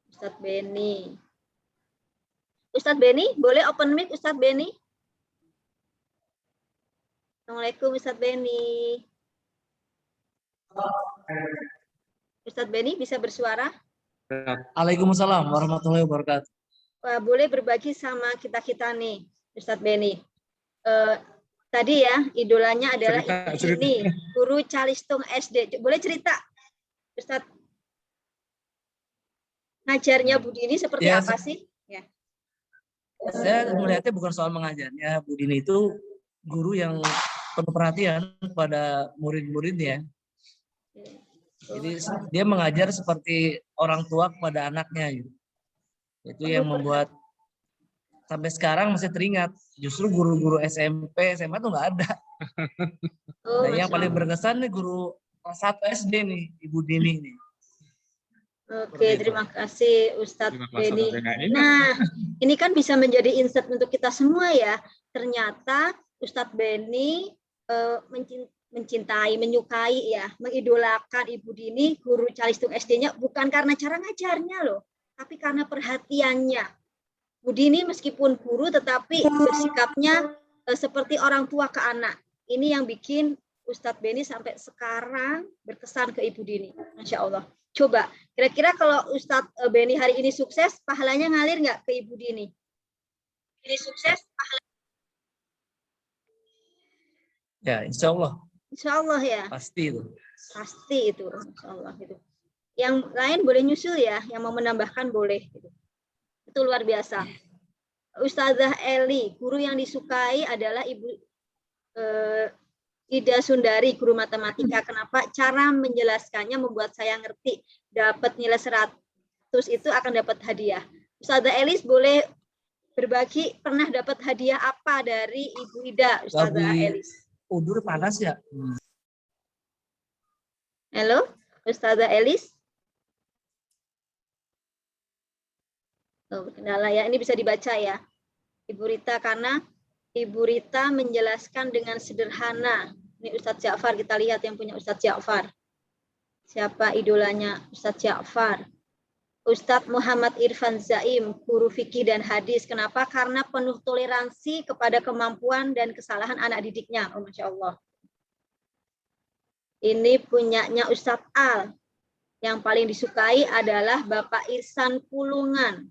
Speaker 2: Ustadz Beni. Ustadz Beni, boleh open mic Ustadz Beni? Assalamualaikum Ustadz Beni. Ustadz Beni bisa bersuara?
Speaker 6: Waalaikumsalam warahmatullahi wabarakatuh.
Speaker 2: Wah, boleh berbagi sama kita-kita nih, Ustadz Beni. Tadi ya, idolanya adalah ini, guru Calistung SD. Boleh cerita, Ustadz? Ngajarnya Bu Dini seperti apa sih? Ya.
Speaker 6: Saya melihatnya bukan soal mengajarnya. Bu Dini itu guru yang penuh perhatian pada murid-muridnya. Jadi dia mengajar seperti orang tua kepada anaknya. Gitu. Itu yang membuat sampai sekarang masih teringat. Justru guru-guru SMP, SMA tuh nggak ada. Nah, yang paling berkesan nih guru kelas 1 SD nih, Ibu Dini nih.
Speaker 2: Oke, terima kasih Ustadz Beni. Nah, ini kan bisa menjadi insight untuk kita semua ya. Ternyata Ustadz Beni mencintai, menyukai ya, mengidolakan Ibu Dini, guru Calistung SD-nya bukan karena cara ngajarnya loh, tapi karena perhatiannya. Bu Dini meskipun guru tetapi bersikapnya seperti orang tua ke anak. Ini yang bikin Ustadz Beni sampai sekarang berkesan ke Ibu Dini. Masya Allah. Coba, kira-kira kalau Ustadz Beni hari ini sukses, pahalanya ngalir nggak ke Ibu Dini? Ini sukses, pahalanya.
Speaker 6: Ya, insya Allah.
Speaker 2: Insya Allah ya.
Speaker 6: Pasti itu.
Speaker 2: Pasti itu, insya Allah gitu. Yang lain boleh nyusul ya, yang mau menambahkan boleh. Gitu. Itu luar biasa. Ustazah Eli, guru yang disukai adalah Ibu Ida Sundari, guru matematika. Kenapa? Cara menjelaskannya membuat saya ngerti. Dapat nilai 100 itu akan dapat hadiah. Ustazah Elis boleh berbagi pernah dapat hadiah apa dari Ibu Ida, Ustazah Elis?
Speaker 6: Udur panas ya?
Speaker 2: Halo, Ustazah Elis? Oh, kendala ya, ini bisa dibaca ya. Ibu Rita, karena Ibu Rita menjelaskan dengan sederhana. Ini Ustadz Ja'far, kita lihat yang punya Ustadz Ja'far. Siapa idolanya Ustadz Ja'far? Ustadz Muhammad Irfan Zaim, guru fikih dan hadis. Kenapa? Karena penuh toleransi kepada kemampuan dan kesalahan anak didiknya. Oh, Masya Allah. Ini punyanya Ustadz Al. Yang paling disukai adalah Bapak Irsan Pulungan.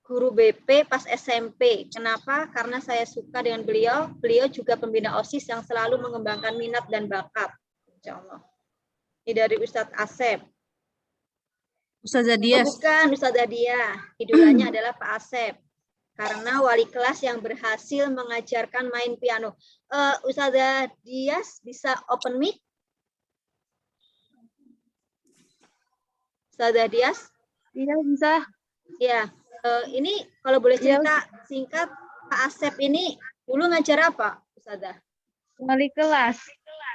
Speaker 2: Guru BP pas SMP. Kenapa? Karena saya suka dengan beliau. Beliau juga pembina OSIS yang selalu mengembangkan minat dan bakat. Insya Allah. Ini dari Ustadz Asep.
Speaker 1: Ustazah
Speaker 2: Oh,
Speaker 1: Dias.
Speaker 2: bukan Ustazah Dia, idolanya adalah Pak Asep. Karena wali kelas yang berhasil mengajarkan main piano. Ustazah Dias bisa open mic? Ustazah Dias?
Speaker 3: Iya bisa.
Speaker 2: Ya, ini kalau boleh
Speaker 3: Iya,
Speaker 2: cerita singkat, Pak Asep ini dulu ngajar apa, Ustazah?
Speaker 3: wali kelas.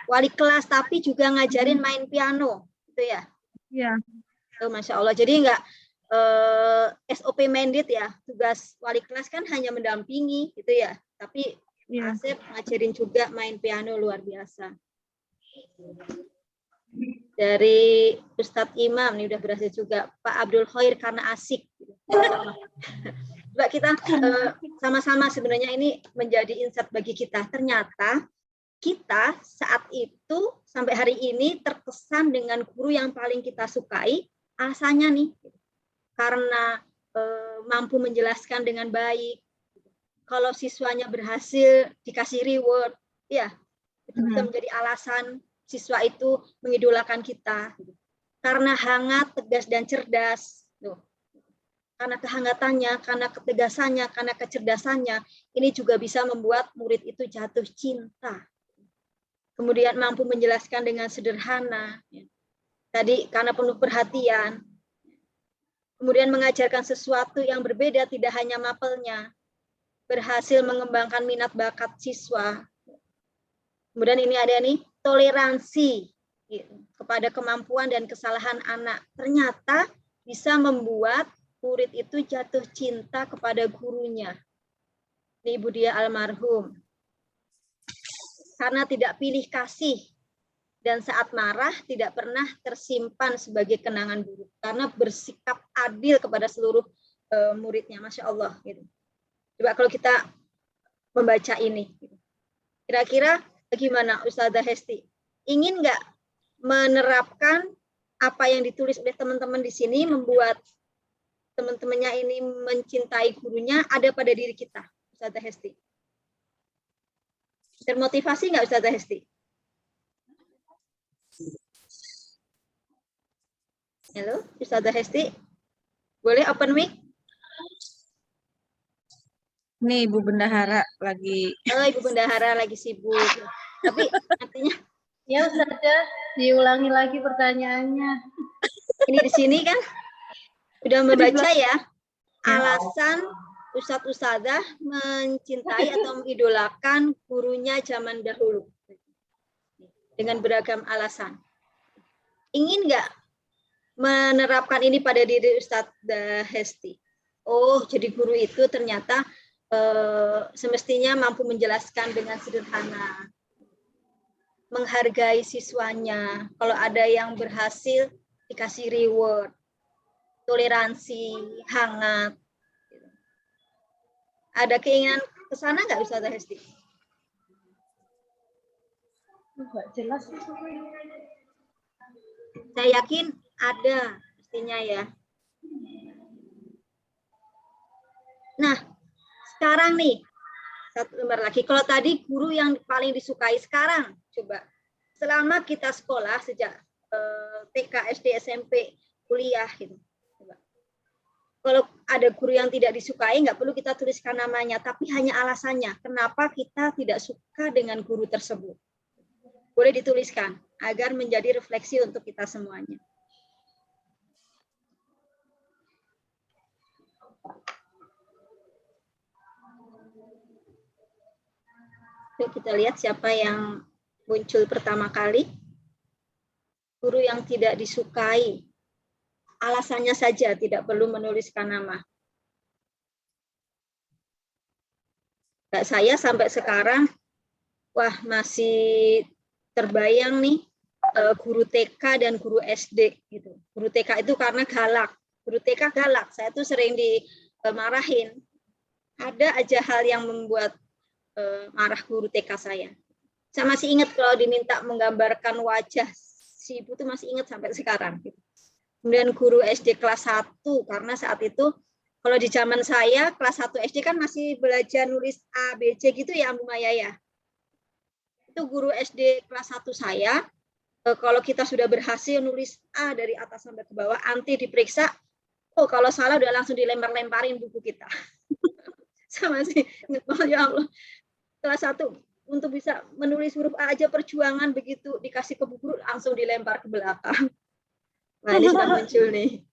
Speaker 2: Wali kelas, tapi juga ngajarin main piano, gitu ya?
Speaker 3: Iya.
Speaker 2: Oh, Masya Allah. Jadi enggak SOP mandate ya, tugas wali kelas kan hanya mendampingi, gitu ya? Tapi
Speaker 3: Iya.
Speaker 2: Pak Asep ngajarin juga main piano, luar biasa. Dari Ustadz Imam, nih udah berhasil juga. Pak Abdul Khair karena asik. Mbak, kita sama-sama sebenarnya ini menjadi insight bagi kita. Ternyata kita saat itu sampai hari ini terkesan dengan guru yang paling kita sukai. Alasannya nih, karena mampu menjelaskan dengan baik. Kalau siswanya berhasil dikasih reward, ya itu bisa menjadi alasan siswa itu mengidolakan kita. Karena hangat, tegas, dan cerdas. Karena kehangatannya, karena ketegasannya, karena kecerdasannya, ini juga bisa membuat murid itu jatuh cinta. Kemudian mampu menjelaskan dengan sederhana. Tadi karena penuh perhatian. Kemudian mengajarkan sesuatu yang berbeda, tidak hanya mapelnya. Berhasil mengembangkan minat bakat siswa. Kemudian ini ada nih, toleransi kepada kemampuan dan kesalahan anak. Ternyata bisa membuat murid itu jatuh cinta kepada gurunya. Ini Ibu Dia almarhum. Karena tidak pilih kasih dan saat marah tidak pernah tersimpan sebagai kenangan buruk. Karena bersikap adil kepada seluruh muridnya. Masya Allah. Gitu. Coba kalau kita membaca ini. Kira-kira bagaimana Ustazah Hesti? Ingin nggak menerapkan apa yang ditulis oleh teman-teman di sini, membuat teman-temannya ini mencintai gurunya ada pada diri kita, Ustazah Hesti? Termotivasi nggak Ustazah Hesti? Halo, Ustazah Hesti? Boleh open mic?
Speaker 1: Nih Ibu Bendahara lagi.
Speaker 2: Oh, Ibu Bendahara lagi sibuk. Tapi artinya
Speaker 3: Ya Ustazah, diulangi lagi pertanyaannya.
Speaker 2: ini di sini kan udah membaca ya alasan Ustadz-Ustadzah mencintai atau mengidolakan gurunya zaman dahulu dengan beragam alasan. Ingin nggak menerapkan ini pada diri Ustazah Hesti? Oh, jadi guru itu ternyata semestinya mampu menjelaskan dengan sederhana, menghargai siswanya. Kalau ada yang berhasil dikasih reward, toleransi, hangat. Ada keinginan ke sana nggak Ustazah Hesti?
Speaker 3: Enggak jelas.
Speaker 2: Saya yakin ada pastinya ya. Nah, sekarang nih, satu lembar lagi. Kalau tadi guru yang paling disukai, sekarang coba. Selama kita sekolah sejak TK, SD, SMP, kuliah gitu. Coba. Kalau ada guru yang tidak disukai, nggak perlu kita tuliskan namanya, tapi hanya alasannya. Kenapa kita tidak suka dengan guru tersebut? Boleh dituliskan, agar menjadi refleksi untuk kita semuanya. Yuk kita lihat siapa yang muncul pertama kali. Guru yang tidak disukai. Alasannya saja, tidak perlu menuliskan nama. Kayak saya sampai sekarang, wah masih terbayang nih guru TK dan guru SD. Gitu. Guru TK itu karena galak. Guru TK galak, saya tuh sering dimarahin. Ada aja hal yang membuat marah guru TK saya. Saya masih ingat kalau diminta menggambarkan wajah si ibu tuh masih ingat sampai sekarang. Kemudian guru SD kelas 1, karena saat itu kalau di zaman saya kelas 1 SD kan masih belajar nulis A, B, C gitu ya Bu Maya ya. Itu guru SD kelas 1 saya kalau kita sudah berhasil nulis A dari atas sampai ke bawah, anti diperiksa, oh kalau salah udah langsung dilempar-lemparin buku kita. Sama sih, ya Allah. Kelas 1 untuk bisa menulis huruf A aja perjuangan, begitu dikasih ke buku langsung dilempar ke belakang. Nah, ini sudah muncul nih.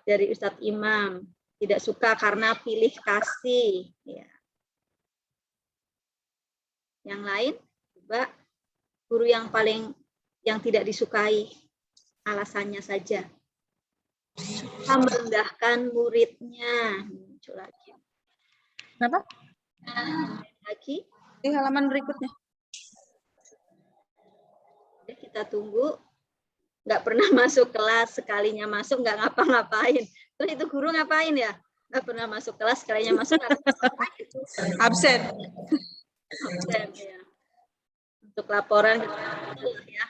Speaker 2: Dari Ustadz Imam, tidak suka karena pilih kasih. Ya. Yang lain, coba guru yang tidak disukai, alasannya saja. Suka merendahkan muridnya. Muncul lagi.
Speaker 1: Kenapa?
Speaker 2: Lagi.
Speaker 1: Di halaman berikutnya.
Speaker 2: Kita tunggu. Nggak pernah masuk kelas, sekalinya masuk nggak ngapa-ngapain. Terus itu guru ngapain ya? Nggak pernah masuk kelas, sekalinya masuk nggak ngapa-ngapain.
Speaker 1: Absen.
Speaker 2: Absen ya. Untuk laporan ya.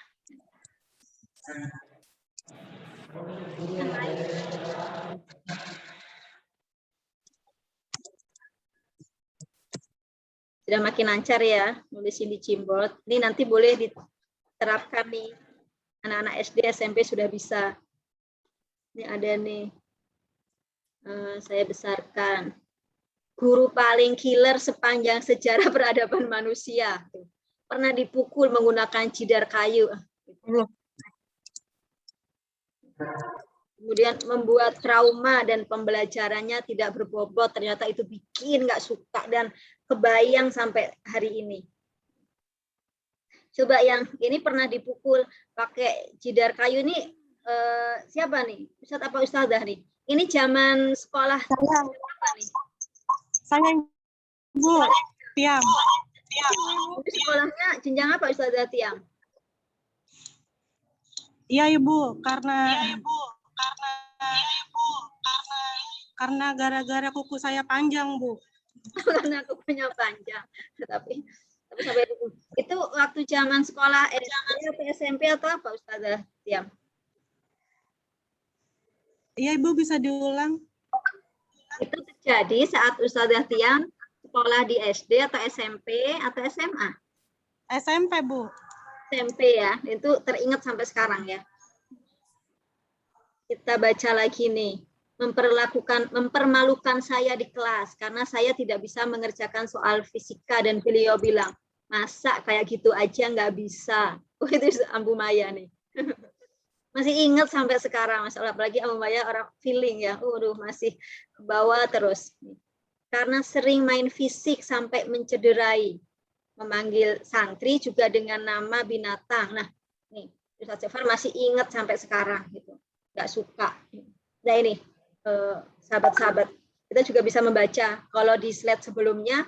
Speaker 2: Sudah makin lancar ya, nulisin di Cimbot. Ini nanti boleh diterapkan nih. Anak-anak SD, SMP sudah bisa. Ini ada nih. Saya besarkan. Guru paling killer sepanjang sejarah peradaban manusia. Pernah dipukul menggunakan jidar kayu. Kemudian membuat trauma dan pembelajarannya tidak berbobot. Ternyata itu bikin nggak suka dan kebayang sampai hari ini. Coba yang ini pernah dipukul pakai jidar kayu ini siapa nih? Ustadz apa Ustadzah nih? Ini zaman sekolah apa nih?
Speaker 3: Saya Bu, Tiam.
Speaker 2: Sekolahnya jenjang apa Ustadzah Tiam?
Speaker 3: Iya Ibu, karena gara-gara kuku saya panjang Bu.
Speaker 2: Karena kukunya panjang. Tapi sampai itu waktu zaman sekolah SD atau SMP atau apa Ustazah Tiam?
Speaker 3: Iya Ibu, bisa diulang.
Speaker 2: Itu terjadi saat Ustazah Tiam sekolah di SD atau SMP atau SMA?
Speaker 3: SMP Bu.
Speaker 2: SMP ya, itu teringat sampai sekarang ya. Kita baca lagi nih. Mempermalukan saya di kelas karena saya tidak bisa mengerjakan soal fisika dan beliau bilang, masa kayak gitu aja nggak bisa. Oh, itu Ambu Maya nih. Masih ingat sampai sekarang, masalah apalagi Ambu Maya orang feeling ya. Masih ke bawah terus. Karena sering main fisik sampai mencederai. Memanggil santri juga dengan nama binatang. Nah, nih Ustaz Jafar masih ingat sampai sekarang gitu. Nggak suka. Nah ini sahabat-sahabat, kita juga bisa membaca kalau di slide sebelumnya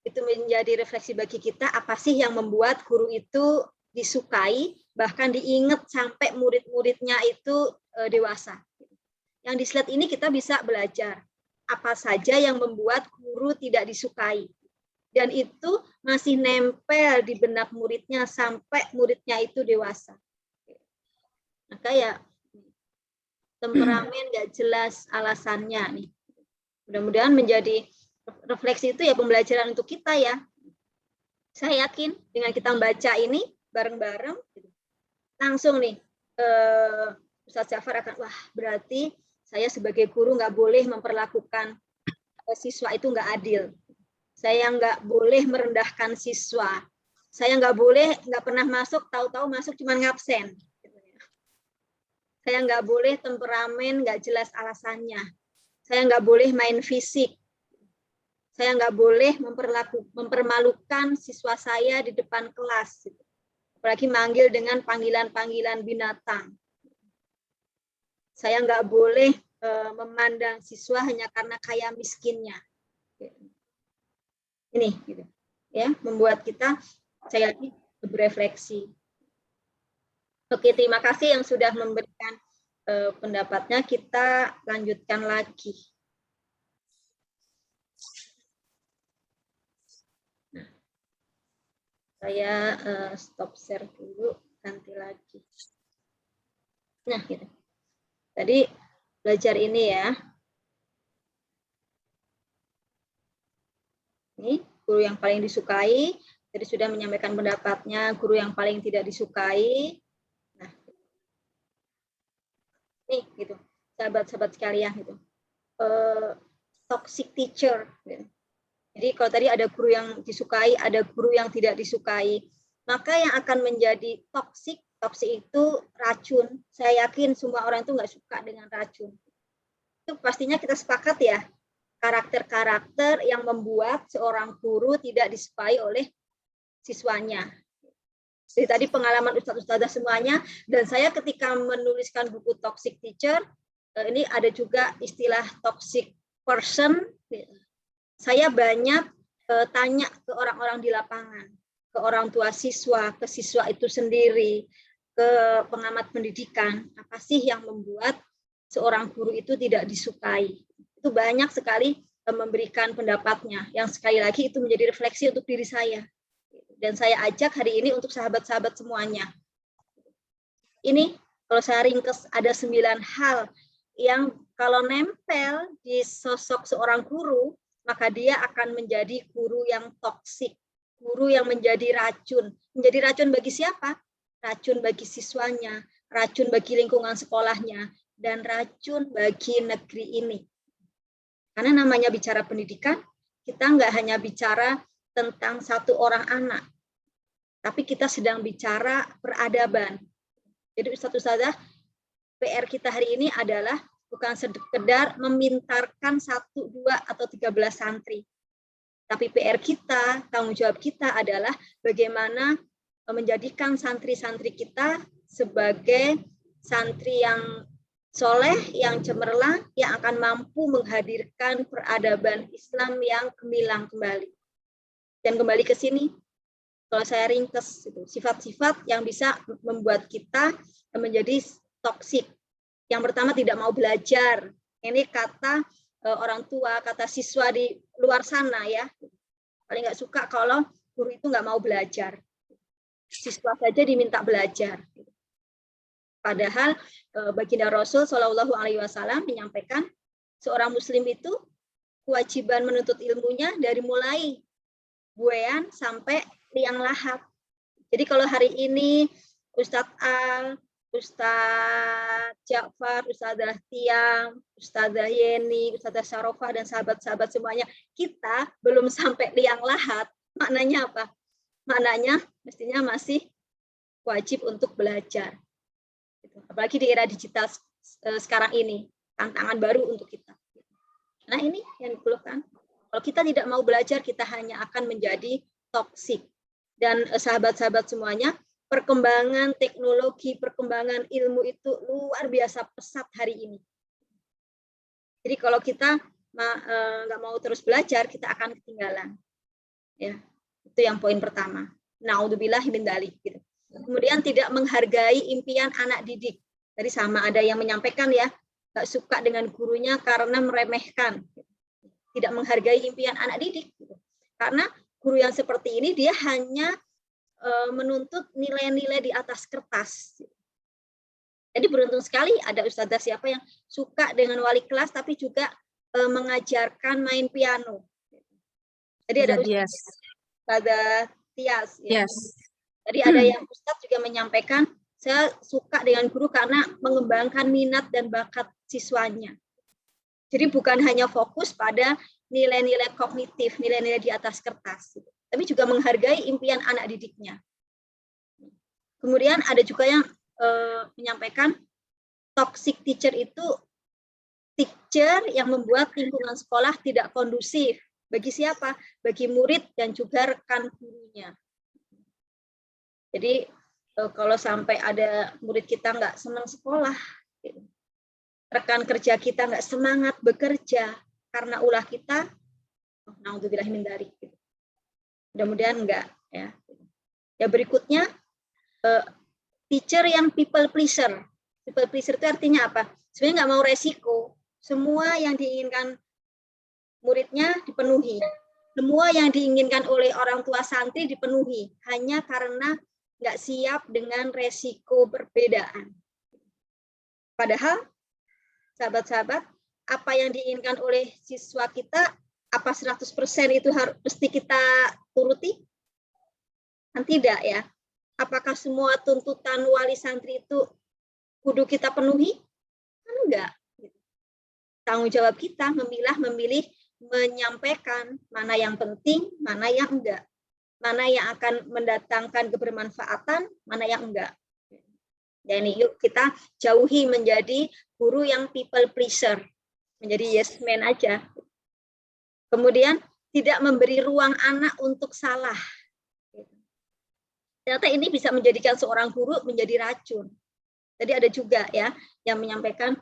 Speaker 2: itu menjadi refleksi bagi kita apa sih yang membuat guru itu disukai bahkan diingat sampai murid-muridnya itu dewasa. Yang di slide ini kita bisa belajar apa saja yang membuat guru tidak disukai dan itu masih nempel di benak muridnya sampai muridnya itu dewasa. Maka ya temperamen nggak jelas alasannya nih. Mudah-mudahan menjadi refleksi itu ya pembelajaran untuk kita ya. Saya yakin dengan kita membaca ini bareng-bareng, langsung nih Ustaz Jafar akan wah berarti saya sebagai guru nggak boleh memperlakukan siswa itu nggak adil. Saya nggak boleh merendahkan siswa. Saya nggak pernah masuk, tahu-tahu masuk cuma ngabsen. Saya nggak boleh temperamen, nggak jelas alasannya. Saya nggak boleh main fisik. Saya nggak boleh mempermalukan siswa saya di depan kelas. Apalagi manggil dengan panggilan-panggilan binatang. Saya nggak boleh memandang siswa hanya karena kaya miskinnya. Ini, gitu. Ya, membuat kita, saya lagi berefleksi. Oke, terima kasih yang sudah memberikan pendapatnya. Kita lanjutkan lagi. Nah, saya stop share dulu, ganti lagi. Nah, gitu. Tadi belajar ini ya. Ini guru yang paling disukai. Jadi sudah menyampaikan pendapatnya. Guru yang paling tidak disukai. nih gitu, sahabat-sahabat sekalian gitu. Toxic teacher gitu. Jadi kalau tadi ada guru yang disukai, ada guru yang tidak disukai, maka yang akan menjadi toksik itu racun. Saya yakin semua orang itu nggak suka dengan racun. Itu pastinya kita sepakat ya, karakter-karakter yang membuat seorang guru tidak disukai oleh siswanya. Jadi tadi pengalaman ustadz-ustadzah semuanya, dan saya ketika menuliskan buku Toxic Teacher, ini ada juga istilah toxic person. Saya banyak tanya ke orang-orang di lapangan, ke orang tua siswa, ke siswa itu sendiri, ke pengamat pendidikan, apa sih yang membuat seorang guru itu tidak disukai. Itu banyak sekali memberikan pendapatnya, yang sekali lagi itu menjadi refleksi untuk diri saya. Dan saya ajak hari ini untuk sahabat-sahabat semuanya. Ini kalau saya ringkes ada 9 hal yang kalau nempel di sosok seorang guru, maka dia akan menjadi guru yang toksik, guru yang menjadi racun. Menjadi racun bagi siapa? Racun bagi siswanya, racun bagi lingkungan sekolahnya, dan racun bagi negeri ini. Karena namanya bicara pendidikan, kita nggak hanya bicara tentang satu orang anak, tapi kita sedang bicara peradaban. Jadi Ustadz-ustadzah, PR kita hari ini adalah bukan sekedar memintarkan 1, 2, atau 13 santri. Tapi PR kita, tanggung jawab kita adalah bagaimana menjadikan santri-santri kita sebagai santri yang soleh, yang cemerlang, yang akan mampu menghadirkan peradaban Islam yang gemilang kembali. Dan kembali ke sini, kalau saya ringkes, sifat-sifat yang bisa membuat kita menjadi toksik. Yang pertama, tidak mau belajar. Ini kata orang tua, kata siswa di luar sana ya. Paling nggak suka kalau guru itu nggak mau belajar. Siswa saja diminta belajar. Padahal baginda Rasul Shallallahu Alaihi Wasallam menyampaikan seorang Muslim itu kewajiban menuntut ilmunya dari mulai buayan sampai liang lahat. Jadi kalau hari ini Ustadz Al, Ustadz Ja'far, Ustadzah Tiang, Ustadzah Yeni, Ustadzah Syarofah, dan sahabat-sahabat semuanya, kita belum sampai liang lahat. Maknanya apa? Maknanya mestinya masih wajib untuk belajar. Apalagi di era digital sekarang ini, tantangan baru untuk kita. Nah ini yang dikeluhkan. Kalau kita tidak mau belajar, kita hanya akan menjadi toksik. Dan sahabat-sahabat semuanya, perkembangan teknologi, perkembangan ilmu itu luar biasa pesat hari ini. Jadi kalau kita nggak mau terus belajar, kita akan ketinggalan. Ya, itu yang poin pertama. Naudzubillah min dzalik. Gitu. Kemudian tidak menghargai impian anak didik. Tadi sama ada yang menyampaikan ya, nggak suka dengan gurunya karena meremehkan. Tidak menghargai impian anak didik. Gitu. Karena guru yang seperti ini dia hanya menuntut nilai-nilai di atas kertas. Jadi beruntung sekali ada ustadzah siapa yang suka dengan wali kelas tapi juga mengajarkan main piano. Jadi ada ustadzah Tias. Ya. Yes. Tadi ada yang ustadz juga menyampaikan saya suka dengan guru karena mengembangkan minat dan bakat siswanya. Jadi bukan hanya fokus pada nilai-nilai kognitif, nilai-nilai di atas kertas. Tapi juga menghargai impian anak didiknya. Kemudian ada juga yang menyampaikan toxic teacher itu teacher yang membuat lingkungan sekolah tidak kondusif. Bagi siapa? Bagi murid dan juga rekan gurunya. Jadi kalau sampai ada murid kita nggak senang sekolah, rekan kerja kita nggak semangat bekerja karena ulah kita, naudzubillah min dzalik. Mudah-mudahan enggak ya. Ya berikutnya teacher yang people pleaser. People pleaser itu artinya apa? Sebenarnya nggak mau resiko. Semua yang diinginkan muridnya dipenuhi. Semua yang diinginkan oleh orang tua santri dipenuhi. Hanya karena nggak siap dengan resiko perbedaan. Padahal sahabat-sahabat, apa yang diinginkan oleh siswa kita apa 100% itu harus mesti kita turuti? Kan tidak ya. Apakah semua tuntutan wali santri itu kudu kita penuhi? Kan enggak. Tanggung jawab kita memilih menyampaikan mana yang penting, mana yang enggak. Mana yang akan mendatangkan kebermanfaatan, mana yang enggak. Jadi yuk kita jauhi menjadi guru yang people pleaser, menjadi yes man aja. Kemudian tidak memberi ruang anak untuk salah. Ternyata ini bisa menjadikan seorang guru menjadi racun. Jadi ada juga ya yang menyampaikan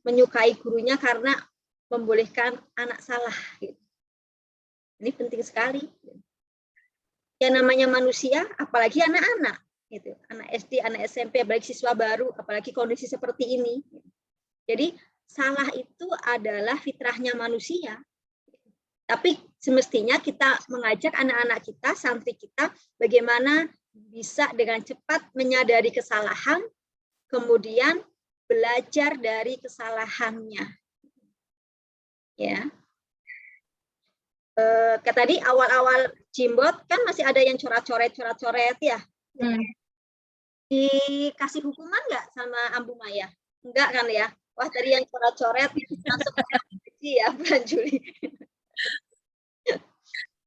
Speaker 2: menyukai gurunya karena membolehkan anak salah. Ini penting sekali. Yang namanya manusia, apalagi anak-anak, gitu. Anak SD, anak SMP, apalagi siswa baru, apalagi kondisi seperti ini. Jadi salah itu adalah fitrahnya manusia. Tapi semestinya kita mengajak anak-anak kita, santri kita, bagaimana bisa dengan cepat menyadari kesalahan, kemudian belajar dari kesalahannya. Ya. Kayak tadi awal-awal Jimbot kan masih ada yang coret-coret ya. Dikasih hukuman nggak sama Ambu Maya? Enggak kan ya? Wah tadi yang coret-coret masuk ya bulan Juli.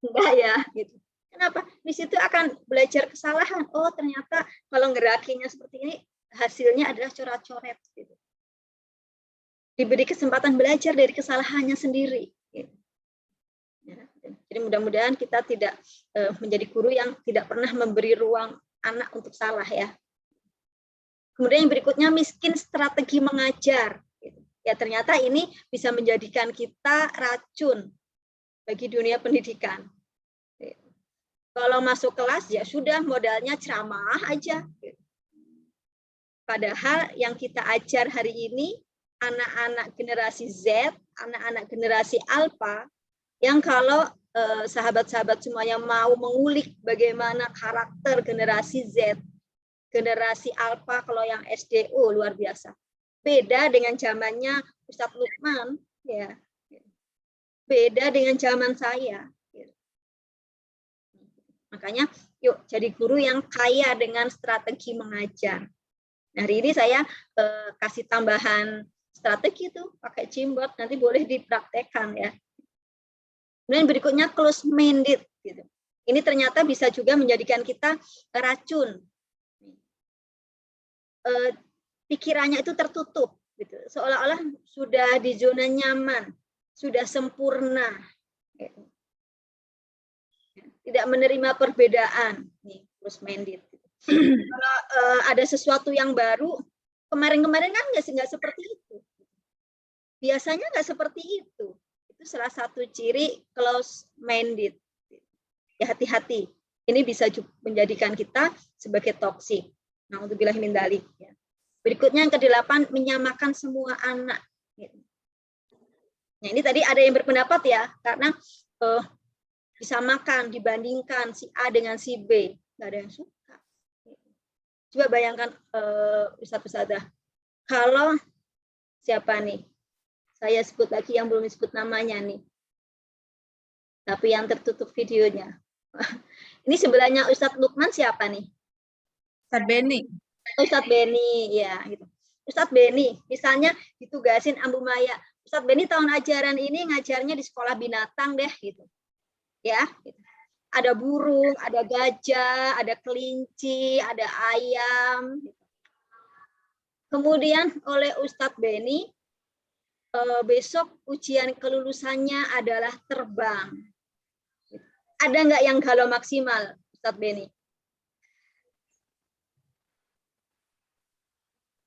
Speaker 2: Enggak ya, gitu. Kenapa? Di situ akan belajar kesalahan. Oh ternyata kalau ngerakinya seperti ini hasilnya adalah coret-coret. Gitu. Diberi kesempatan belajar dari kesalahannya sendiri. Gitu. Ya, jadi mudah-mudahan kita tidak menjadi guru yang tidak pernah memberi ruang anak untuk salah ya. Kemudian yang berikutnya miskin strategi mengajar. Ya ternyata ini bisa menjadikan kita racun bagi dunia pendidikan. Kalau masuk kelas ya sudah modalnya ceramah aja. Padahal yang kita ajar hari ini anak-anak generasi Z, anak-anak generasi Alpha, yang kalau sahabat-sahabat semuanya mau mengulik bagaimana karakter generasi Z, generasi Alpha kalau yang SDO luar biasa. Beda dengan zamannya Ustadz Lukman, ya. Beda dengan zaman saya. Makanya yuk jadi guru yang kaya dengan strategi mengajar. Nah, hari ini saya kasih tambahan strategi tuh pakai Jimbot, nanti boleh dipraktekkan ya. Kemudian berikutnya close minded gitu. Ini ternyata bisa juga menjadikan kita racun. Pikirannya itu tertutup gitu. Seolah-olah sudah di zona nyaman, sudah sempurna. Gitu. Tidak menerima perbedaan. Nih, close minded. Kalau ada sesuatu yang baru, kemarin-kemarin kan nggak seperti itu. Biasanya nggak seperti itu. Itu salah satu ciri close minded. Ya hati-hati. Ini bisa menjadikan kita sebagai toksik. Nah, untuk bilah min dzalik. Ya. Berikutnya yang ke-8, menyamakan semua anak. Nah, ini tadi ada yang berpendapat ya, karena disamakan, dibandingkan si A dengan si B. Nggak ada yang suka. Coba bayangkan Ustadz-Ustadzah, kalau siapa nih? Saya sebut lagi yang belum disebut namanya nih. Tapi yang tertutup videonya. Ini sebelahnya Ustadz Lukman siapa nih?
Speaker 1: Ustadz Beni.
Speaker 2: Ustadz Beni, ya gitu. Ustadz Beni, misalnya ditugasin Ambu Maya. Ustadz Beni tahun ajaran ini ngajarnya di sekolah binatang deh gitu. Ya, gitu. Ada burung, ada gajah, ada kelinci, ada ayam. Kemudian oleh Ustadz Beni, besok ujian kelulusannya adalah terbang. Ada nggak yang galau maksimal, Ustadz Beni?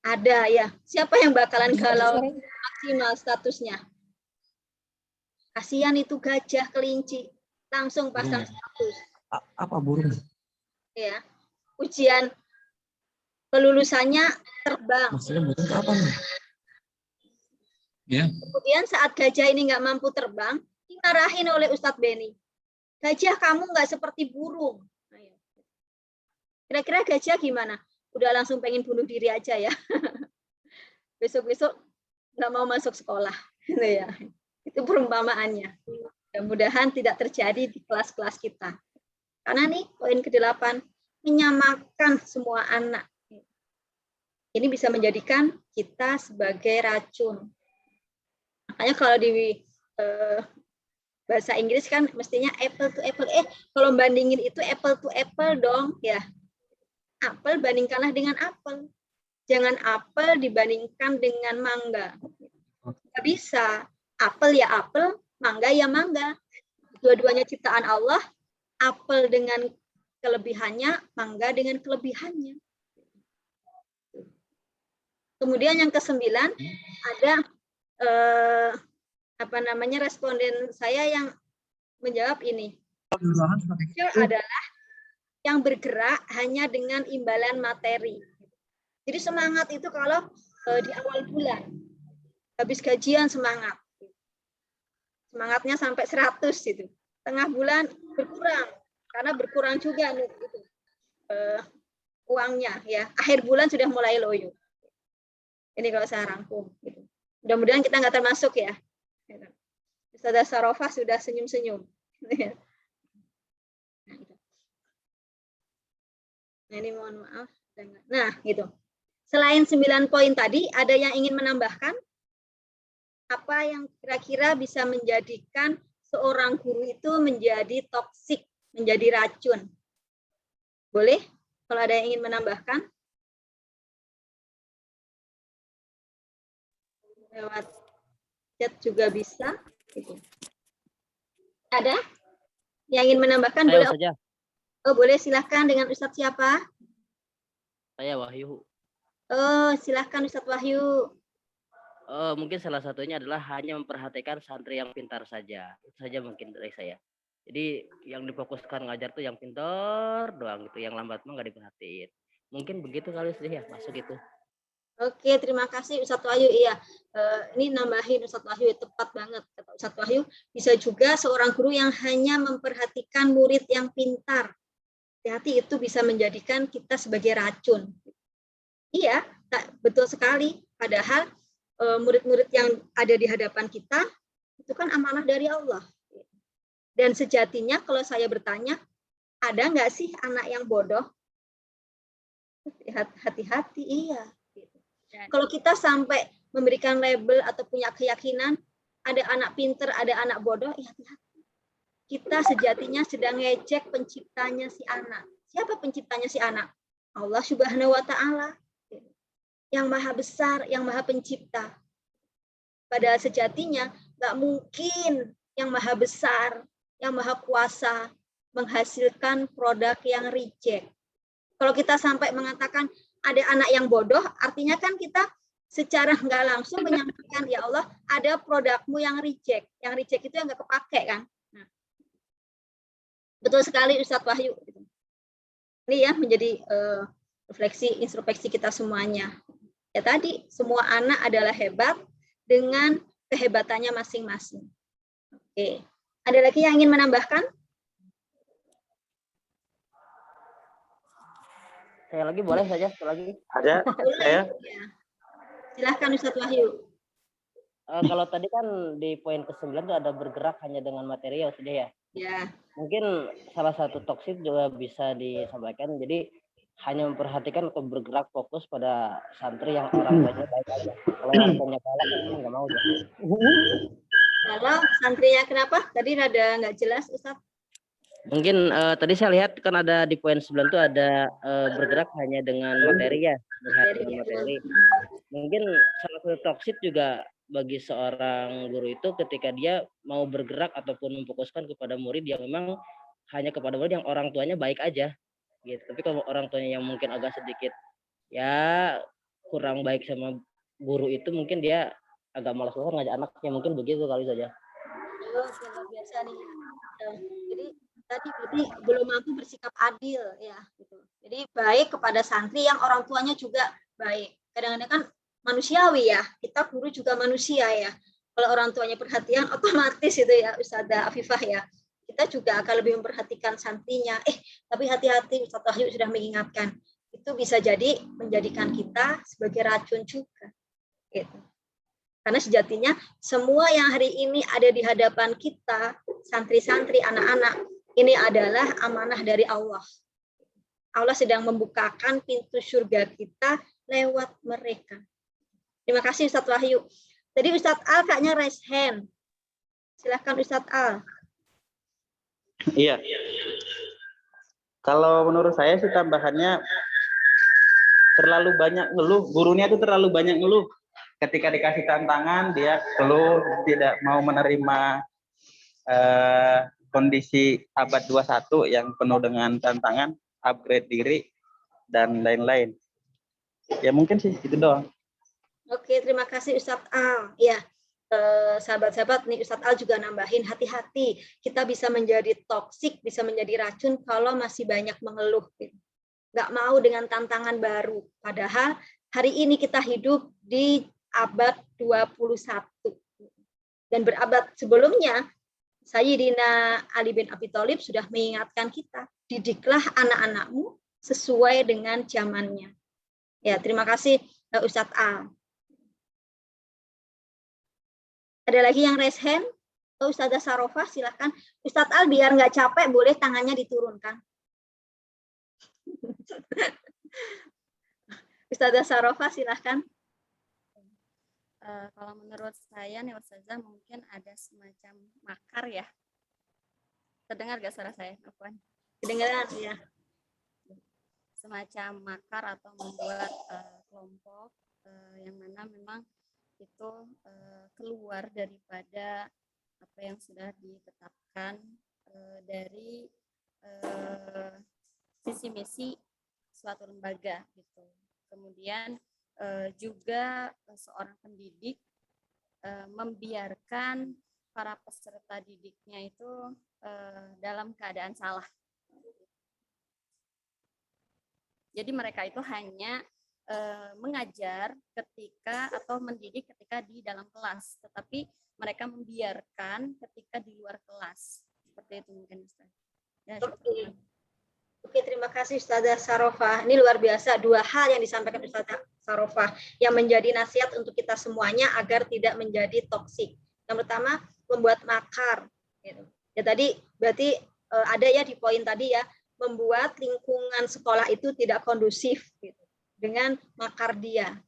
Speaker 2: Ada ya. Siapa yang bakalan galau maksimal statusnya? Kasihan itu gajah, kelinci. Langsung pasang status.
Speaker 6: Apa burung?
Speaker 2: Ya. Ujian kelulusannya terbang.
Speaker 6: Maksudnya burung apa nih? Ya.
Speaker 2: Kemudian saat gajah ini nggak mampu terbang, dimarahin oleh Ustadz Beni. Gajah kamu nggak seperti burung. Kira-kira gajah gimana? Udah langsung pengen bunuh diri aja ya. Besok-besok nggak mau masuk sekolah. Gitu ya. Itu perumpamaannya. Mudah-mudahan tidak terjadi di kelas-kelas kita. Karena nih poin ke-8, menyamakan semua anak. ini bisa menjadikan kita sebagai racun. Makanya kalau di bahasa Inggris kan mestinya apple to apple. Kalau bandingin itu apple to apple dong ya. Apel bandingkanlah dengan apel. Jangan apel dibandingkan dengan mangga. Nggak bisa. Apel ya apel, mangga ya mangga. Dua-duanya ciptaan Allah. Apel dengan kelebihannya, mangga dengan kelebihannya. Kemudian yang ke-9 ada responden saya yang menjawab ini. Adalah yang bergerak hanya dengan imbalan materi. Jadi semangat itu kalau di awal bulan, habis gajian semangat. Semangatnya sampai 100 gitu. Tengah bulan berkurang, karena berkurang juga gitu, uangnya ya. Akhir bulan sudah mulai loyo. Ini kalau saya rangkum. Gitu. Mudah-mudahan kita nggak termasuk ya. Ustazah Sarofah sudah senyum-senyum. Nah, ini mohon maaf. Nah, gitu. Selain 9 poin tadi, ada yang ingin menambahkan? Apa yang kira-kira bisa menjadikan seorang guru itu menjadi toksik, menjadi racun? Boleh? Kalau ada yang ingin menambahkan? Lewat chat juga bisa. Gitu. Ada yang ingin menambahkan?
Speaker 7: Saya
Speaker 2: Boleh?
Speaker 7: saja.
Speaker 2: Oh, boleh, silahkan. Dengan Ustadz siapa?
Speaker 7: Saya Wahyu.
Speaker 2: Oh, silahkan Ustadz Wahyu.
Speaker 7: Mungkin salah satunya adalah hanya memperhatikan santri yang pintar saja. Itu saja mungkin dari saya. Jadi yang difokuskan ngajar tuh yang pintar doang gitu. Yang lambat mah nggak diperhatiin. Mungkin begitu kali sih ya, masuk itu.
Speaker 2: Oke, terima kasih Ustadz Wahyu. Iya, ini nambahin Ustadz Wahyu, tepat banget kata Ustadz Wahyu. Bisa juga seorang guru yang hanya memperhatikan murid yang pintar. Hati-hati, itu bisa menjadikan kita sebagai racun. Iya, betul sekali. Padahal murid-murid yang ada di hadapan kita itu kan amanah dari Allah. Dan sejatinya kalau saya bertanya, ada nggak sih anak yang bodoh? Hati-hati, iya. Kalau kita sampai memberikan label atau punya keyakinan ada anak pinter, ada anak bodoh, ya hati-hati. Kita sejatinya sedang ngejek penciptanya si anak. Siapa penciptanya si anak? Allah Subhanahu wa Ta'ala. Yang maha besar, yang maha pencipta. Padahal sejatinya nggak mungkin yang maha besar, yang maha kuasa menghasilkan produk yang reject. Kalau kita sampai mengatakan ada anak yang bodoh, artinya kan kita secara nggak langsung menyampaikan, ya Allah, ada produkmu yang reject. Yang reject itu yang nggak kepake kan. Nah, betul sekali Ustadz Wahyu. Ini ya menjadi refleksi, introspeksi kita semuanya. Ya tadi, semua anak adalah hebat dengan kehebatannya masing-masing. Oke. Ada lagi yang ingin menambahkan?
Speaker 7: Saya lagi boleh saja satu lagi.
Speaker 8: Ada saya.
Speaker 2: Ya. Silahkan Ustadz Wahyu.
Speaker 7: Kalau tadi kan di poin ke-9 itu ada bergerak hanya dengan materi ya sudah ya.
Speaker 2: Ya.
Speaker 7: Mungkin salah satu toksik juga bisa disampaikan. Jadi hanya memperhatikan atau bergerak fokus pada santri yang orang tuanya baik aja. Kalau orang tuanya galak nggak mau deh.
Speaker 2: Kalau santrinya kenapa? Tadi rada nggak jelas Ustadz.
Speaker 7: Mungkin tadi saya lihat kan ada di poin 9 itu ada bergerak hanya dengan materi ya, bergerak dengan materi. Mungkin salah satu toksik juga bagi seorang guru itu ketika dia mau bergerak ataupun memfokuskan kepada murid yang memang hanya kepada murid yang orang tuanya baik aja gitu. Tapi kalau orang tuanya yang mungkin agak sedikit ya kurang baik sama guru itu, mungkin dia agak malas ngajak anaknya, mungkin begitu kali saja.
Speaker 2: Oh, luar biasa nih. Jadi tadi berarti belum mampu bersikap adil ya gitu. Jadi baik kepada santri yang orang tuanya juga baik. Kadang-kadang kan manusiawi ya, kita guru juga manusia ya. Kalau orang tuanya perhatian otomatis itu ya Ustazah Afifah ya. Kita juga akan lebih memperhatikan santrinya. Tapi hati-hati, Ustaz Wahyu sudah mengingatkan. Itu bisa jadi menjadikan kita sebagai racun juga. Gitu. Karena sejatinya semua yang hari ini ada di hadapan kita, santri-santri, anak-anak, ini adalah amanah dari Allah. Allah sedang membukakan pintu surga kita lewat mereka. Terima kasih Ustadz Wahyu. Tadi Ustadz Al kayaknya raise hand. Silahkan Ustadz Al.
Speaker 8: Iya. Kalau menurut saya sih tambahannya terlalu banyak ngeluh. Gurunya itu terlalu banyak ngeluh. Ketika dikasih tantangan, dia keluh, tidak mau menerima kondisi abad 21 yang penuh dengan tantangan, upgrade diri, dan lain-lain. Ya mungkin sih itu doang.
Speaker 2: Oke, terima kasih Ustadz Al. Ya, sahabat-sahabat, nih Ustadz Al juga nambahin hati-hati. Kita bisa menjadi toksik, bisa menjadi racun kalau masih banyak mengeluh. Nggak mau dengan tantangan baru. Padahal hari ini kita hidup di abad 21. Dan berabad sebelumnya, Sayyidina Ali bin Abi Thalib sudah mengingatkan kita, didiklah anak-anakmu sesuai dengan zamannya. Ya, terima kasih Ustadz Al. Ada lagi yang raise hand? Oh, Ustazah Sarofah, silahkan. Ustadz Al, biar nggak capek, boleh tangannya diturunkan. Ustazah Sarofah, silahkan.
Speaker 9: Kalau menurut saya nih Ustazah, mungkin ada semacam makar ya. Terdengar gak suara saya?
Speaker 2: Kedengaran, ya.
Speaker 9: Semacam makar atau membuat kelompok yang mana memang itu keluar daripada apa yang sudah ditetapkan dari visi misi suatu lembaga gitu. Kemudian juga seorang pendidik membiarkan para peserta didiknya itu dalam keadaan salah. Jadi mereka itu hanya mengajar ketika atau mendidik ketika di dalam kelas, tetapi mereka membiarkan ketika di luar kelas. Seperti itu mungkin Ustaz. Ya,
Speaker 2: Oke, terima kasih Ustazah Sarofah. Ini luar biasa, dua hal yang disampaikan Ustazah Sarofah yang menjadi nasihat untuk kita semuanya agar tidak menjadi toksik. Yang pertama, membuat makar. Gitu. Ya tadi berarti ada ya di poin tadi ya, membuat lingkungan sekolah itu tidak kondusif gitu, dengan makar dia.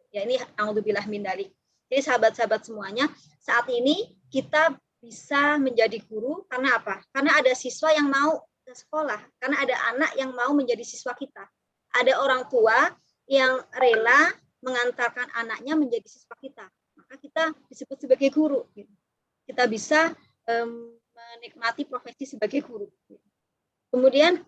Speaker 2: Ya ini naudzubillah min dzalik. Jadi sahabat-sahabat semuanya, saat ini kita bisa menjadi guru karena apa? Karena ada siswa yang mau ke sekolah, karena ada anak yang mau menjadi siswa kita. Ada orang tua yang rela mengantarkan anaknya menjadi siswa kita. Maka kita disebut sebagai guru. Kita bisa menikmati profesi sebagai guru. Kemudian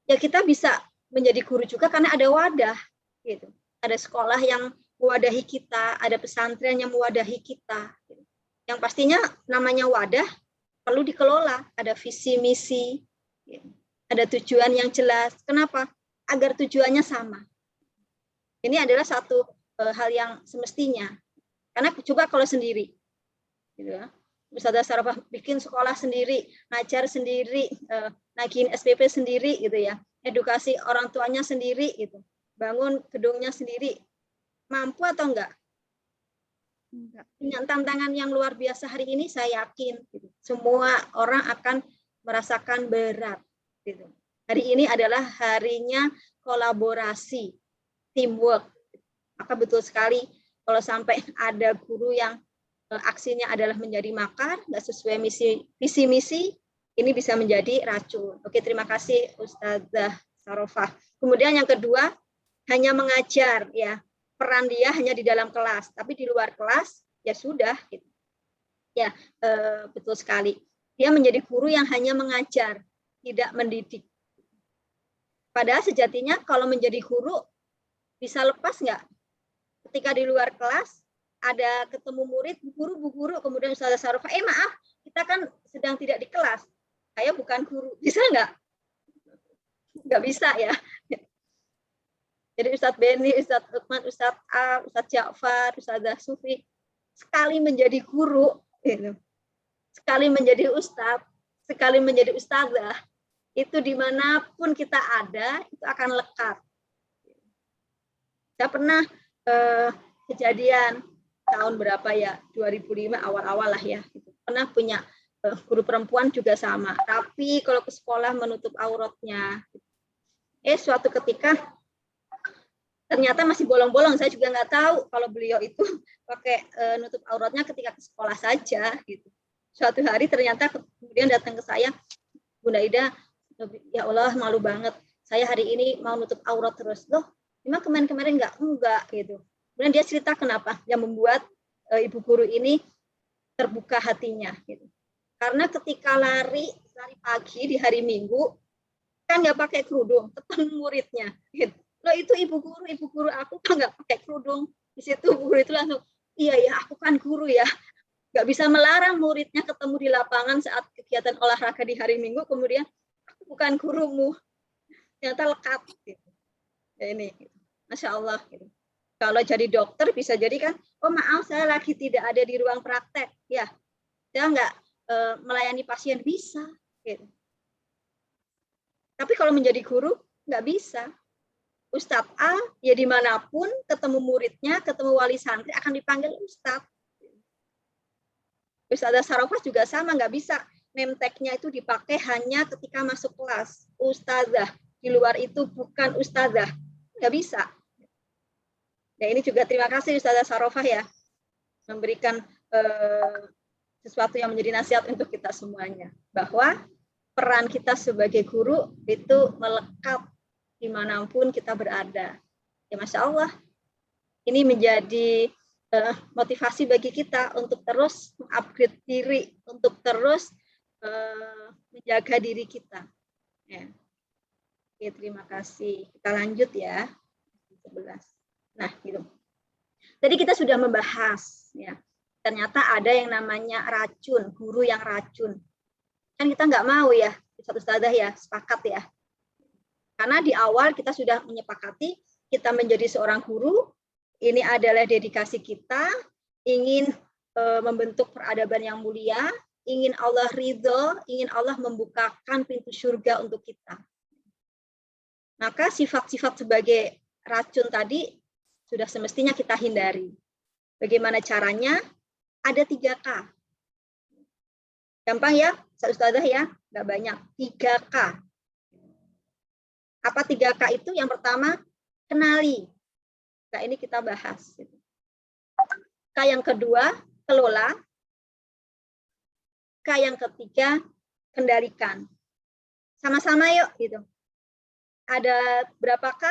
Speaker 2: ya kita bisa menjadi guru juga karena ada wadah. Gitu. Ada sekolah yang mewadahi kita, ada pesantren yang mewadahi kita. Gitu. Yang pastinya namanya wadah perlu dikelola, ada visi misi, gitu. Ada tujuan yang jelas. Kenapa? Agar tujuannya sama. Ini adalah satu hal yang semestinya. Karena coba kalau sendiri, gitu ya. Ustazah Sarofah bikin sekolah sendiri, ngajar sendiri, nagihin SPP sendiri, gitu ya. Edukasi orang tuanya sendiri, gitu. Bangun gedungnya sendiri, mampu atau enggak? Dengan tantangan yang luar biasa hari ini, saya yakin gitu, semua orang akan merasakan berat. Gitu. Hari ini adalah harinya kolaborasi, teamwork. Maka betul sekali kalau sampai ada guru yang aksinya adalah menjadi makar, nggak sesuai visi misi, ini bisa menjadi racun. Oke, terima kasih Ustazah Sarofah. Kemudian yang kedua, hanya mengajar, ya peran dia hanya di dalam kelas, tapi di luar kelas ya sudah. Gitu. Ya betul sekali. Dia menjadi guru yang hanya mengajar, tidak mendidik. Padahal sejatinya kalau menjadi guru bisa lepas nggak? Ketika di luar kelas ada ketemu murid, bu guru, kemudian Ustazah Sarofah, maaf, kita kan sedang tidak di kelas, saya bukan guru, bisa nggak? Nggak bisa ya. Jadi Ustadz Beni, Ustadz Lukman, Ustadz A, Ustadz Ja'far, Ustazah Sufi, sekali menjadi guru, gitu, sekali menjadi ustadz, sekali menjadi ustazah, itu dimanapun kita ada, itu akan lekat. Saya pernah kejadian tahun berapa ya, 2005 awal-awal lah ya, gitu. Pernah punya guru perempuan juga sama, tapi kalau ke sekolah menutup auratnya. Suatu ketika ternyata masih bolong-bolong. Saya juga nggak tahu kalau beliau itu pakai nutup auratnya ketika ke sekolah saja gitu. Suatu hari ternyata kemudian datang ke saya, Bunda Ida, ya Allah malu banget. Saya hari ini mau nutup aurat terus. Loh, memang kemarin-kemarin enggak gitu. Kemudian dia cerita kenapa yang membuat ibu guru ini terbuka hatinya gitu. Karena ketika lari pagi di hari Minggu kan nggak pakai kerudung, ketemu muridnya gitu. Loh itu ibu guru aku kan nggak pakai kerudung. Di situ guru itu langsung, iya ya aku kan guru ya, nggak bisa melarang muridnya ketemu di lapangan saat kegiatan olahraga di hari Minggu, kemudian aku bukan gurumu, ternyata lekat gitu. Ya ini gitu. Masya Allah gitu. Kalau jadi dokter bisa jadi kan, oh maaf saya lagi tidak ada di ruang praktek ya, saya nggak melayani pasien, bisa gitu. Tapi kalau menjadi guru nggak bisa. Ustadz A ya dimanapun ketemu muridnya, ketemu wali santri akan dipanggil Ustadz. Ustadzah Sarofah juga sama, nggak bisa name tag-nya itu dipakai hanya ketika masuk kelas. Ustadzah, di luar itu bukan ustadzah, nggak bisa. Ya ini juga terima kasih Ustadzah Sarofah ya, memberikan sesuatu yang menjadi nasihat untuk kita semuanya, bahwa peran kita sebagai guru itu melekat dimanapun kita berada. Ya Masya Allah, ini menjadi motivasi bagi kita untuk terus upgrade diri, untuk terus menjaga diri kita. Ya. Oke, terima kasih. Kita lanjut ya. 11. Nah, gitu. Tadi kita sudah membahas, ya. Ternyata ada yang namanya racun, guru yang racun. Kan kita nggak mau ya, satu ustadzah ya, sepakat ya. Karena di awal kita sudah menyepakati kita menjadi seorang guru, ini adalah dedikasi kita, ingin membentuk peradaban yang mulia, ingin Allah ridho, ingin Allah membukakan pintu surga untuk kita. Maka sifat-sifat sebagai racun tadi sudah semestinya kita hindari. Bagaimana caranya? Ada 3K. Gampang ya, ustadzah ya, nggak banyak. 3K. Apa 3K itu? Yang pertama, kenali. Nah, ini kita bahas. K yang kedua, kelola. K yang ketiga, kendalikan. Sama-sama yuk, gitu. Ada berapa K?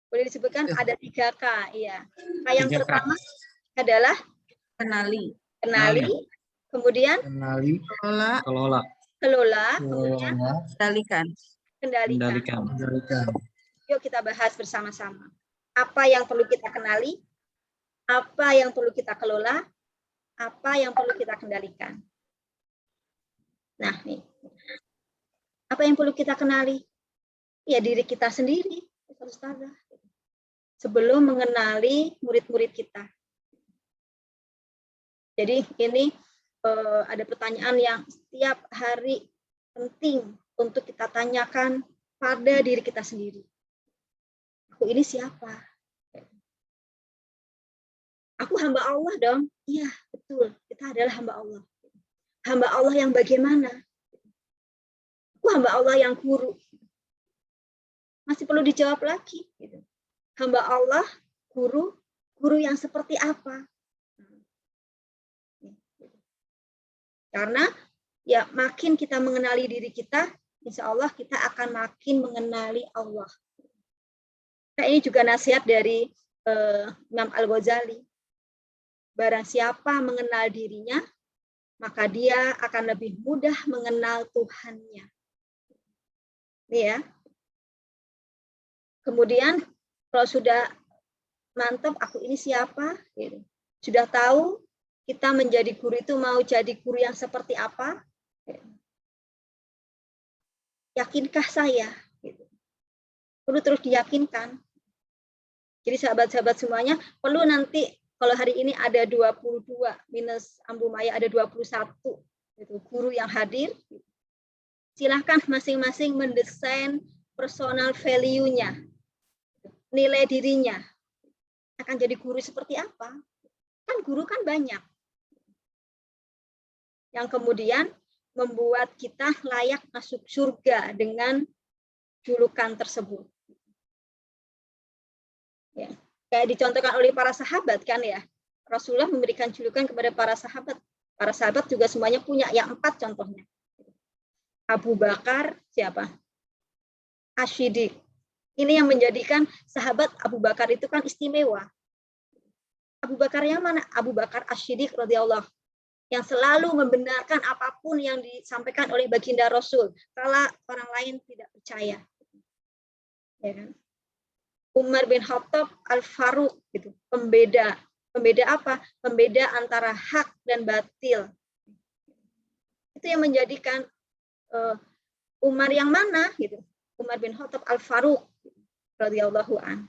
Speaker 2: Boleh disebutkan? Ada 3K, iya. K yang
Speaker 6: 3K.
Speaker 2: pertama adalah
Speaker 1: Kenali.
Speaker 2: Kemudian
Speaker 6: Kenali, kelola,
Speaker 2: kemudian kendalikan. Yuk kita bahas bersama-sama. Apa yang perlu kita kenali, apa yang perlu kita kelola, apa yang perlu kita kendalikan. Nah, nih. Apa yang perlu kita kenali? Ya diri kita sendiri, ustadzah. Sebelum mengenali murid-murid kita. Jadi ini ada pertanyaan yang setiap hari penting untuk kita tanyakan pada diri kita sendiri. Aku ini siapa? Aku hamba Allah dong. Iya, betul. Kita adalah hamba Allah. Hamba Allah yang bagaimana? Aku hamba Allah yang guru. Masih perlu dijawab lagi. Hamba Allah, guru yang seperti apa? Karena ya makin kita mengenali diri kita, insya Allah kita akan makin mengenali Allah. Nah, ini juga nasihat dari Imam Al-Ghazali. Barang siapa mengenal dirinya, maka dia akan lebih mudah mengenal Tuhannya. Ini ya. Kemudian kalau sudah mantap, aku ini siapa? Gitu. Sudah tahu kita menjadi guru itu mau jadi guru yang seperti apa? Yakinkah saya? Gitu. Perlu terus diyakinkan. Jadi sahabat-sahabat semuanya perlu nanti kalau hari ini ada 22 minus Ambu Maya ada 21 itu guru yang hadir. Silahkan masing-masing mendesain personal value-nya, nilai dirinya. Akan jadi guru seperti apa? Kan guru kan banyak. Yang kemudian membuat kita layak masuk surga dengan julukan tersebut. Ya, kayak dicontohkan oleh para sahabat kan ya. Rasulullah memberikan julukan kepada para sahabat. Para sahabat juga semuanya punya yang 4 contohnya. Abu Bakar siapa? Asy-Siddiq. Ini yang menjadikan sahabat Abu Bakar itu kan istimewa. Abu Bakar yang mana? Abu Bakar Asy-Siddiq radhiyallahu, yang selalu membenarkan apapun yang disampaikan oleh baginda Rasul kalau orang lain tidak percaya. Ya kan? Umar bin Khattab Al-Faruq gitu, pembeda. Pembeda apa? Pembeda antara hak dan batil. Itu yang menjadikan Umar yang mana gitu. Umar bin Khattab Al-Faruq radhiyallahu an.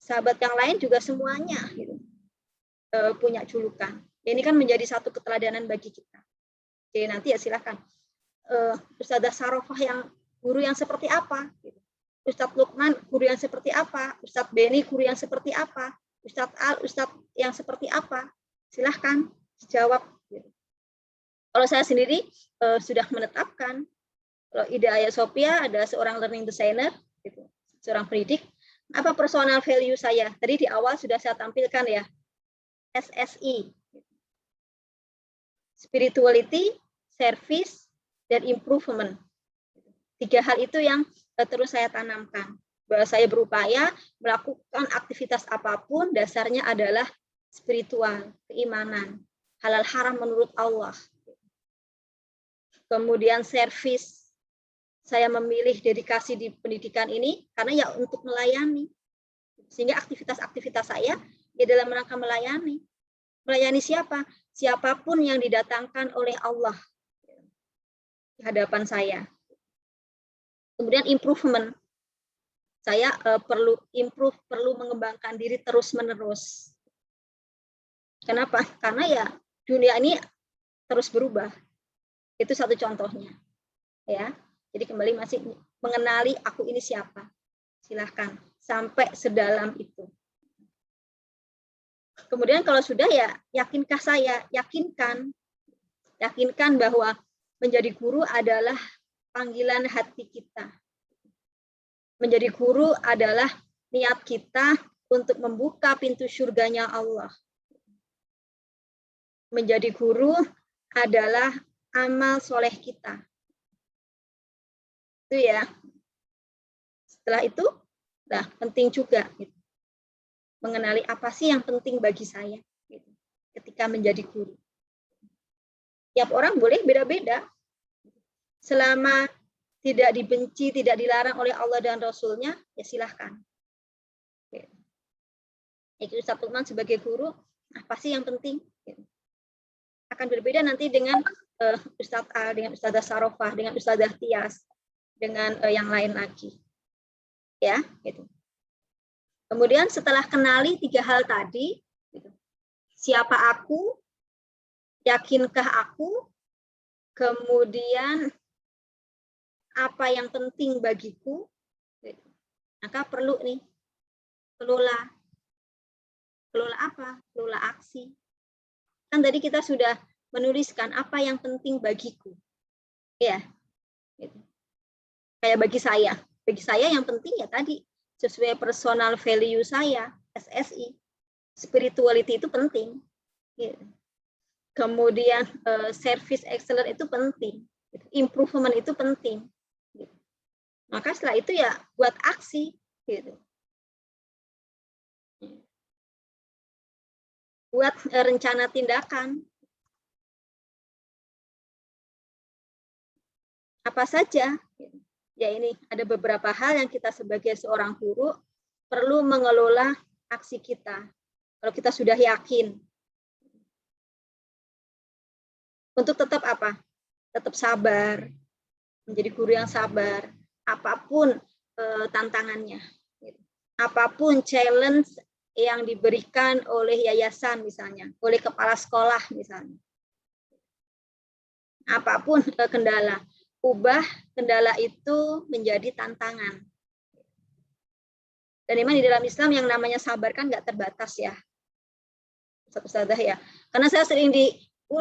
Speaker 2: Sahabat yang lain juga semuanya gitu, punya julukan. Ini kan menjadi satu keteladanan bagi kita. Jadi nanti ya silakan Ustadzah Sarofah yang guru yang seperti apa gitu. Ustadz Lukman guru yang seperti apa, Ustadz Beni guru yang seperti apa, Ustadz Al Ustadz yang seperti apa, silahkan jawab gitu. Kalau saya sendiri sudah menetapkan, kalau Hidayah Sophia ada seorang learning designer gitu, seorang pendidik. Apa personal value saya? Tadi di awal sudah saya tampilkan ya, SSI, spirituality, service, dan improvement. 3 hal itu yang terus saya tanamkan. Bahwa saya berupaya melakukan aktivitas apapun, dasarnya adalah spiritual, keimanan, halal haram menurut Allah. Kemudian service. Saya memilih dedikasi di pendidikan ini karena ya untuk melayani. Sehingga aktivitas-aktivitas saya ya dalam rangka melayani. Melayani siapa? Siapapun yang didatangkan oleh Allah di hadapan saya. Kemudian improvement. Saya perlu improve, perlu mengembangkan diri terus-menerus. Kenapa? Karena ya dunia ini terus berubah. Itu satu contohnya. Ya. Jadi kembali masih mengenali aku ini siapa. Silahkan sampai sedalam itu. Kemudian kalau sudah ya yakinkah saya? Yakinkan bahwa menjadi guru adalah panggilan hati kita. Menjadi guru adalah niat kita untuk membuka pintu surganya Allah. Menjadi guru adalah amal soleh kita. Itu ya. Setelah itu, nah penting juga gitu, mengenali apa sih yang penting bagi saya gitu, ketika menjadi guru. Tiap orang boleh beda-beda. Selama tidak dibenci, tidak dilarang oleh Allah dan Rasulnya, ya silahkan. Itu Ustadz Lukman sebagai guru, apa sih yang penting? Akan berbeda nanti dengan Ustadz Al, dengan Ustadzah Sarofah, dengan Ustadzah Tias, dengan yang lain lagi, ya, gitu. Kemudian setelah kenali 3 hal tadi, gitu, siapa aku, yakinkah aku, kemudian apa yang penting bagiku, gitu. Maka perlu nih kelola apa? Kelola aksi. Kan tadi kita sudah menuliskan apa yang penting bagiku, ya, gitu. Kayak bagi saya yang penting ya tadi sesuai personal value saya, SSI, spirituality itu penting. Kemudian service excellence itu penting, improvement itu penting. Maka setelah itu ya buat aksi, gitu. Buat rencana tindakan. Apa saja? Ya ini ada beberapa hal yang kita sebagai seorang guru perlu mengelola aksi kita. Kalau kita sudah yakin. Untuk tetap apa? Tetap sabar. Menjadi guru yang sabar. Apapun tantangannya. Apapun challenge yang diberikan oleh yayasan misalnya. Oleh kepala sekolah misalnya. Apapun kendala. Ubah kendala itu menjadi tantangan. Dan memang di dalam Islam yang namanya sabar kan nggak terbatas ya. Ustadzah ya. Karena saya sering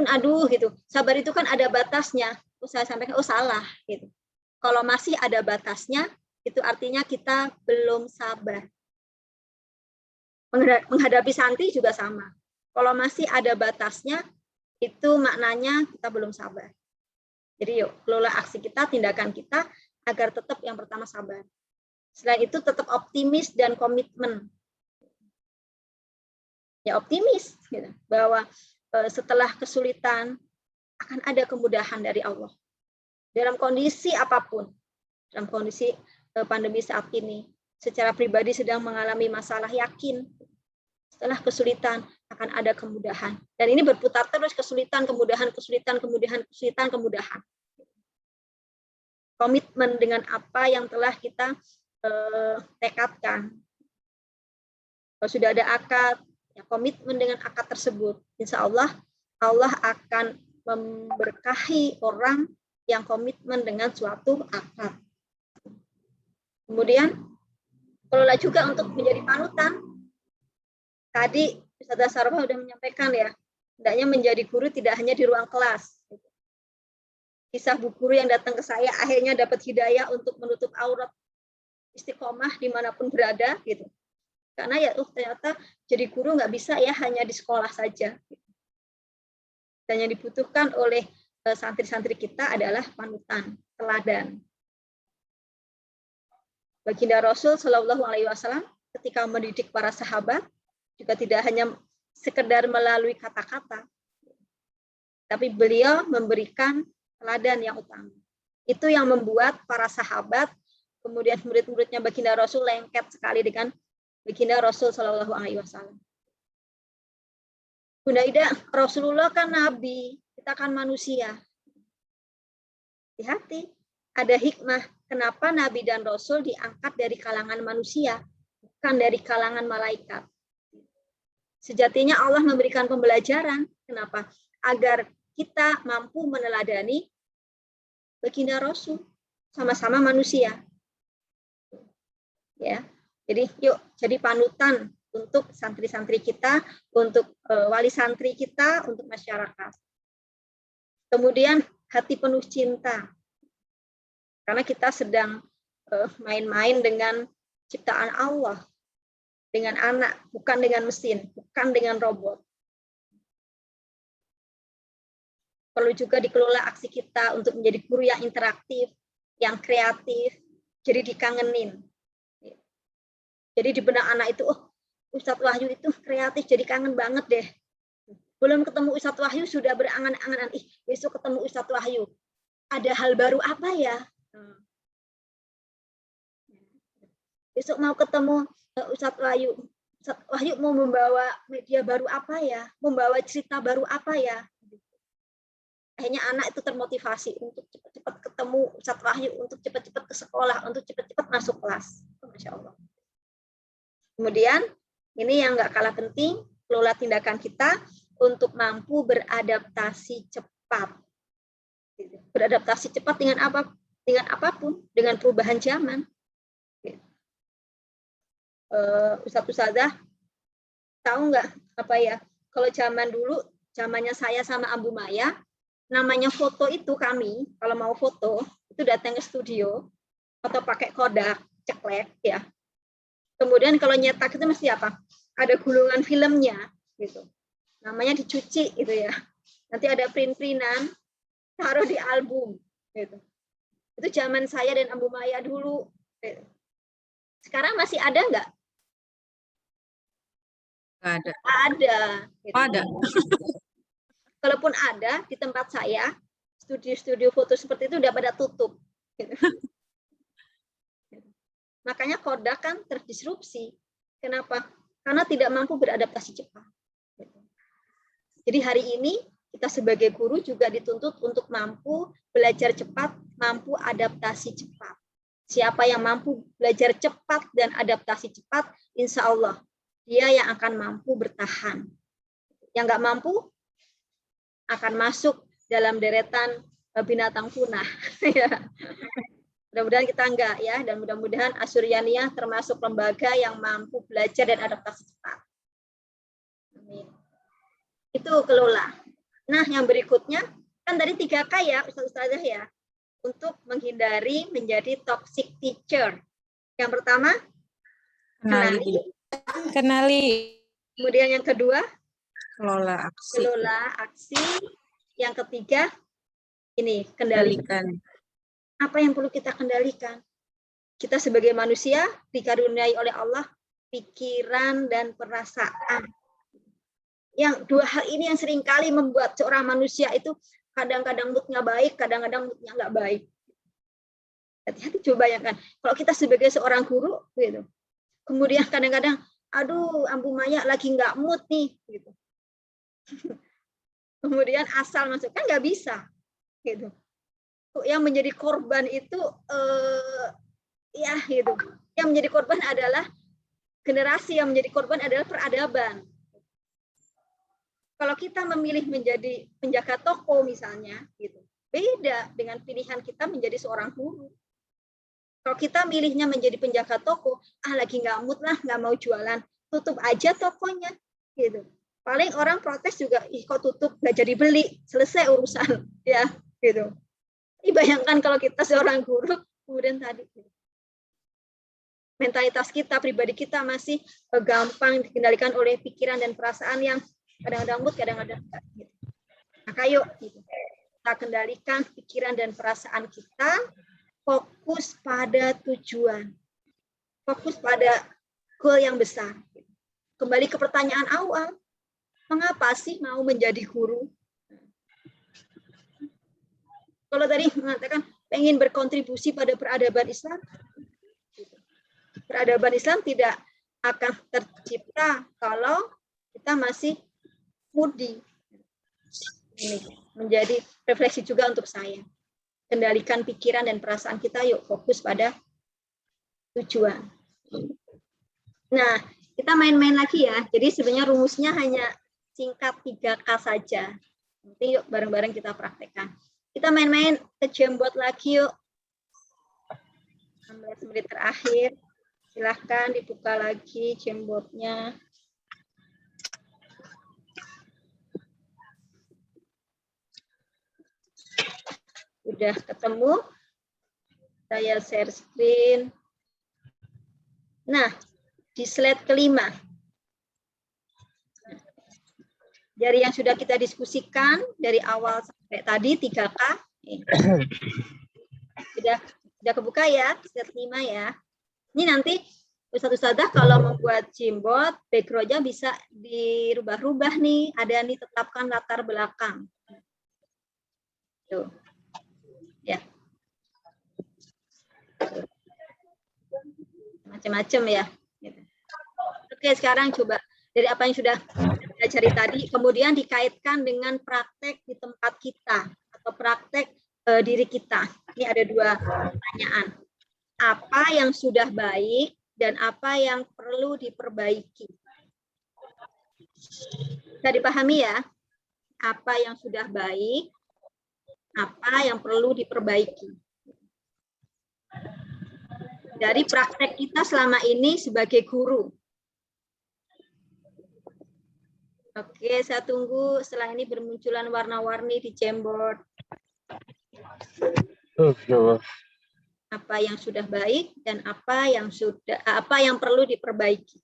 Speaker 2: aduh gitu. Sabar itu kan ada batasnya. Saya sampaikan, salah gitu. Kalau masih ada batasnya, itu artinya kita belum sabar. Menghadapi santri juga sama. Kalau masih ada batasnya, itu maknanya kita belum sabar. Jadi yuk, kelola aksi kita, tindakan kita, agar tetap yang pertama sabar. Selain itu tetap optimis dan komitmen. Ya optimis, gitu, bahwa setelah kesulitan akan ada kemudahan dari Allah. Dalam kondisi apapun, dalam kondisi pandemi saat ini, secara pribadi sedang mengalami masalah, yakin setelah kesulitan akan ada kemudahan. Dan ini berputar terus, kesulitan, kemudahan, kesulitan, kemudahan, kesulitan, kemudahan. Komitmen dengan apa yang telah kita tekadkan. Kalau sudah ada akad, ya komitmen dengan akad tersebut. Insya Allah, Allah akan memberkahi orang yang komitmen dengan suatu akad. Kemudian, kelola juga untuk menjadi panutan. Tadi Ustazah Sarwah sudah menyampaikan ya, hendaknya menjadi guru tidak hanya di ruang kelas. Kisah bu guru yang datang ke saya akhirnya dapat hidayah untuk menutup aurat, istiqomah dimanapun berada gitu. Karena ya ternyata jadi guru nggak bisa ya hanya di sekolah saja. Dan yang dibutuhkan oleh santri-santri kita adalah panutan, teladan. Baginda Rasul Shallallahu Alaihi Wasallam ketika mendidik para sahabat juga tidak hanya sekedar melalui kata-kata, tapi beliau memberikan teladan yang utama. Itu yang membuat para sahabat, kemudian murid-muridnya Baginda Rasul lengket sekali dengan Baginda Rasul Shallallahu Alaihi Wasallam. Bunda Ida, Rasulullah kan nabi, kita kan manusia. Hati-hati, ada hikmah kenapa nabi dan rasul diangkat dari kalangan manusia, bukan dari kalangan malaikat. Sejatinya Allah memberikan pembelajaran, kenapa? Agar kita mampu meneladani Baginda Rasul, sama-sama manusia. Ya, jadi yuk jadi panutan untuk santri-santri kita, untuk wali santri kita, untuk masyarakat. Kemudian hati penuh cinta, karena kita sedang main-main dengan ciptaan Allah, dengan anak, bukan dengan mesin, bukan dengan robot. Perlu juga dikelola aksi kita untuk menjadi guru yang interaktif, yang kreatif, jadi dikangenin. Jadi di benak anak itu, oh Ustadz Wahyu itu kreatif, jadi kangen banget deh. Belum ketemu Ustadz Wahyu sudah berangan-angan, besok ketemu Ustadz Wahyu. Ada hal baru apa ya? Besok mau ketemu Ustadz Wahyu. Ustadz Wahyu mau membawa media baru apa ya? Membawa cerita baru apa ya? Akhirnya anak itu termotivasi untuk cepat-cepat ketemu Ustadz Wahyu, untuk cepat-cepat ke sekolah, untuk cepat-cepat masuk kelas. Masya Allah. Kemudian, ini yang nggak kalah penting, kelola tindakan kita untuk mampu beradaptasi cepat. Beradaptasi cepat dengan apa? Dengan apapun, dengan perubahan zaman. Ustadz-ustadzah, tahu nggak apa ya? Kalau zaman dulu, zamannya saya sama Abu Maya, namanya foto itu kami, kalau mau foto, itu datang ke studio, atau pakai Kodak, ceklek, ya. Kemudian kalau nyetak itu mesti apa? Ada gulungan filmnya, gitu. Namanya dicuci, gitu ya. Nanti ada print-printan, taruh di album, gitu. Itu zaman saya dan Abu Maya dulu. Gitu. Sekarang masih ada nggak?
Speaker 3: Ada.
Speaker 2: Ada. Gitu.
Speaker 3: Ada.
Speaker 2: Kalaupun ada di tempat saya, studio-studio foto seperti itu udah pada tutup. Gitu. Makanya Kodak kan terdisrupsi. Kenapa? Karena tidak mampu beradaptasi cepat. Jadi hari ini kita sebagai guru juga dituntut untuk mampu belajar cepat, mampu adaptasi cepat. Siapa yang mampu belajar cepat dan adaptasi cepat, insya Allah dia yang akan mampu bertahan. Yang nggak mampu akan masuk dalam deretan binatang punah. Mudah-mudahan kita enggak ya, dan mudah-mudahan Asyurianiyah termasuk lembaga yang mampu belajar dan adaptasi cepat. Amin. Itu kelola. Nah, yang berikutnya kan tadi 3K ya, Ustazah ya, untuk menghindari menjadi toxic teacher. Yang pertama,
Speaker 1: Kenali.
Speaker 4: Kenali.
Speaker 2: kemudian yang kedua,
Speaker 1: Kelola aksi.
Speaker 2: kelola aksi. Yang ketiga, ini kendalikan. Apa yang perlu kita kendalikan? Kita sebagai manusia dikaruniai oleh Allah pikiran dan perasaan. Yang dua hal ini yang seringkali membuat seorang manusia itu kadang-kadang moodnya baik, kadang-kadang moodnya nggak baik. Hati-hati, coba bayangkan kalau kita sebagai seorang guru, gitu. Kemudian kadang-kadang, aduh, Ambu Maya lagi nggak mood nih, gitu. Kemudian asal masuk kan nggak bisa, gitu. Yang menjadi korban itu, ya, gitu. Yang menjadi korban adalah generasi, yang menjadi korban adalah peradaban. Kalau kita memilih menjadi penjaga toko misalnya, gitu, beda dengan pilihan kita menjadi seorang guru. Kalau kita milihnya menjadi penjaga toko, lagi nggak mood lah, nggak mau jualan, tutup aja tokonya, gitu. Paling orang protes juga, ih kok tutup, nggak jadi beli, selesai urusan, ya, gitu. Bayangkan kalau kita seorang guru, kemudian tadi, gitu. Mentalitas kita, pribadi kita masih gampang dikendalikan oleh pikiran dan perasaan yang kadang-kadang mood, kadang-kadang enggak. Gitu. Maka yuk, gitu. Kita kendalikan pikiran dan perasaan kita, fokus pada tujuan, fokus pada goal yang besar. Kembali ke pertanyaan awal, mengapa sih mau menjadi guru? Kalau tadi mengatakan pengen berkontribusi pada peradaban Islam, peradaban Islam tidak akan tercipta kalau kita masih moody. Ini menjadi refleksi juga untuk saya. Kendalikan pikiran dan perasaan kita, yuk fokus pada tujuan. Nah, kita main-main lagi ya. Jadi sebenarnya rumusnya hanya singkat 3K saja. Nanti yuk bareng-bareng kita praktekkan. Kita main-main ke Jamboard lagi yuk. 16 menit terakhir. Silahkan dibuka lagi Jamboardnya. Udah ketemu? Saya share screen. Nah, di slide kelima. Dari yang sudah kita diskusikan dari awal sampai tadi 3K. Sudah kebuka ya, slide 5 ya. Ini nanti Ustadzah kalau membuat Jamboard, background-nya bisa dirubah-rubah nih. Ada nih tetapkan latar belakang. Tuh. Ya. Macam-macam ya. Oke, sekarang coba dari apa yang sudah kita cari tadi, kemudian dikaitkan dengan praktek di tempat kita atau praktek diri kita. Ini ada dua pertanyaan. Apa yang sudah baik dan apa yang perlu diperbaiki? Bisa dipahami ya? Apa yang sudah baik, apa yang perlu diperbaiki. Dari praktek kita selama ini sebagai guru. Oke, saya tunggu setelah ini bermunculan warna-warni di Jamboard. Apa yang sudah baik dan apa yang perlu diperbaiki.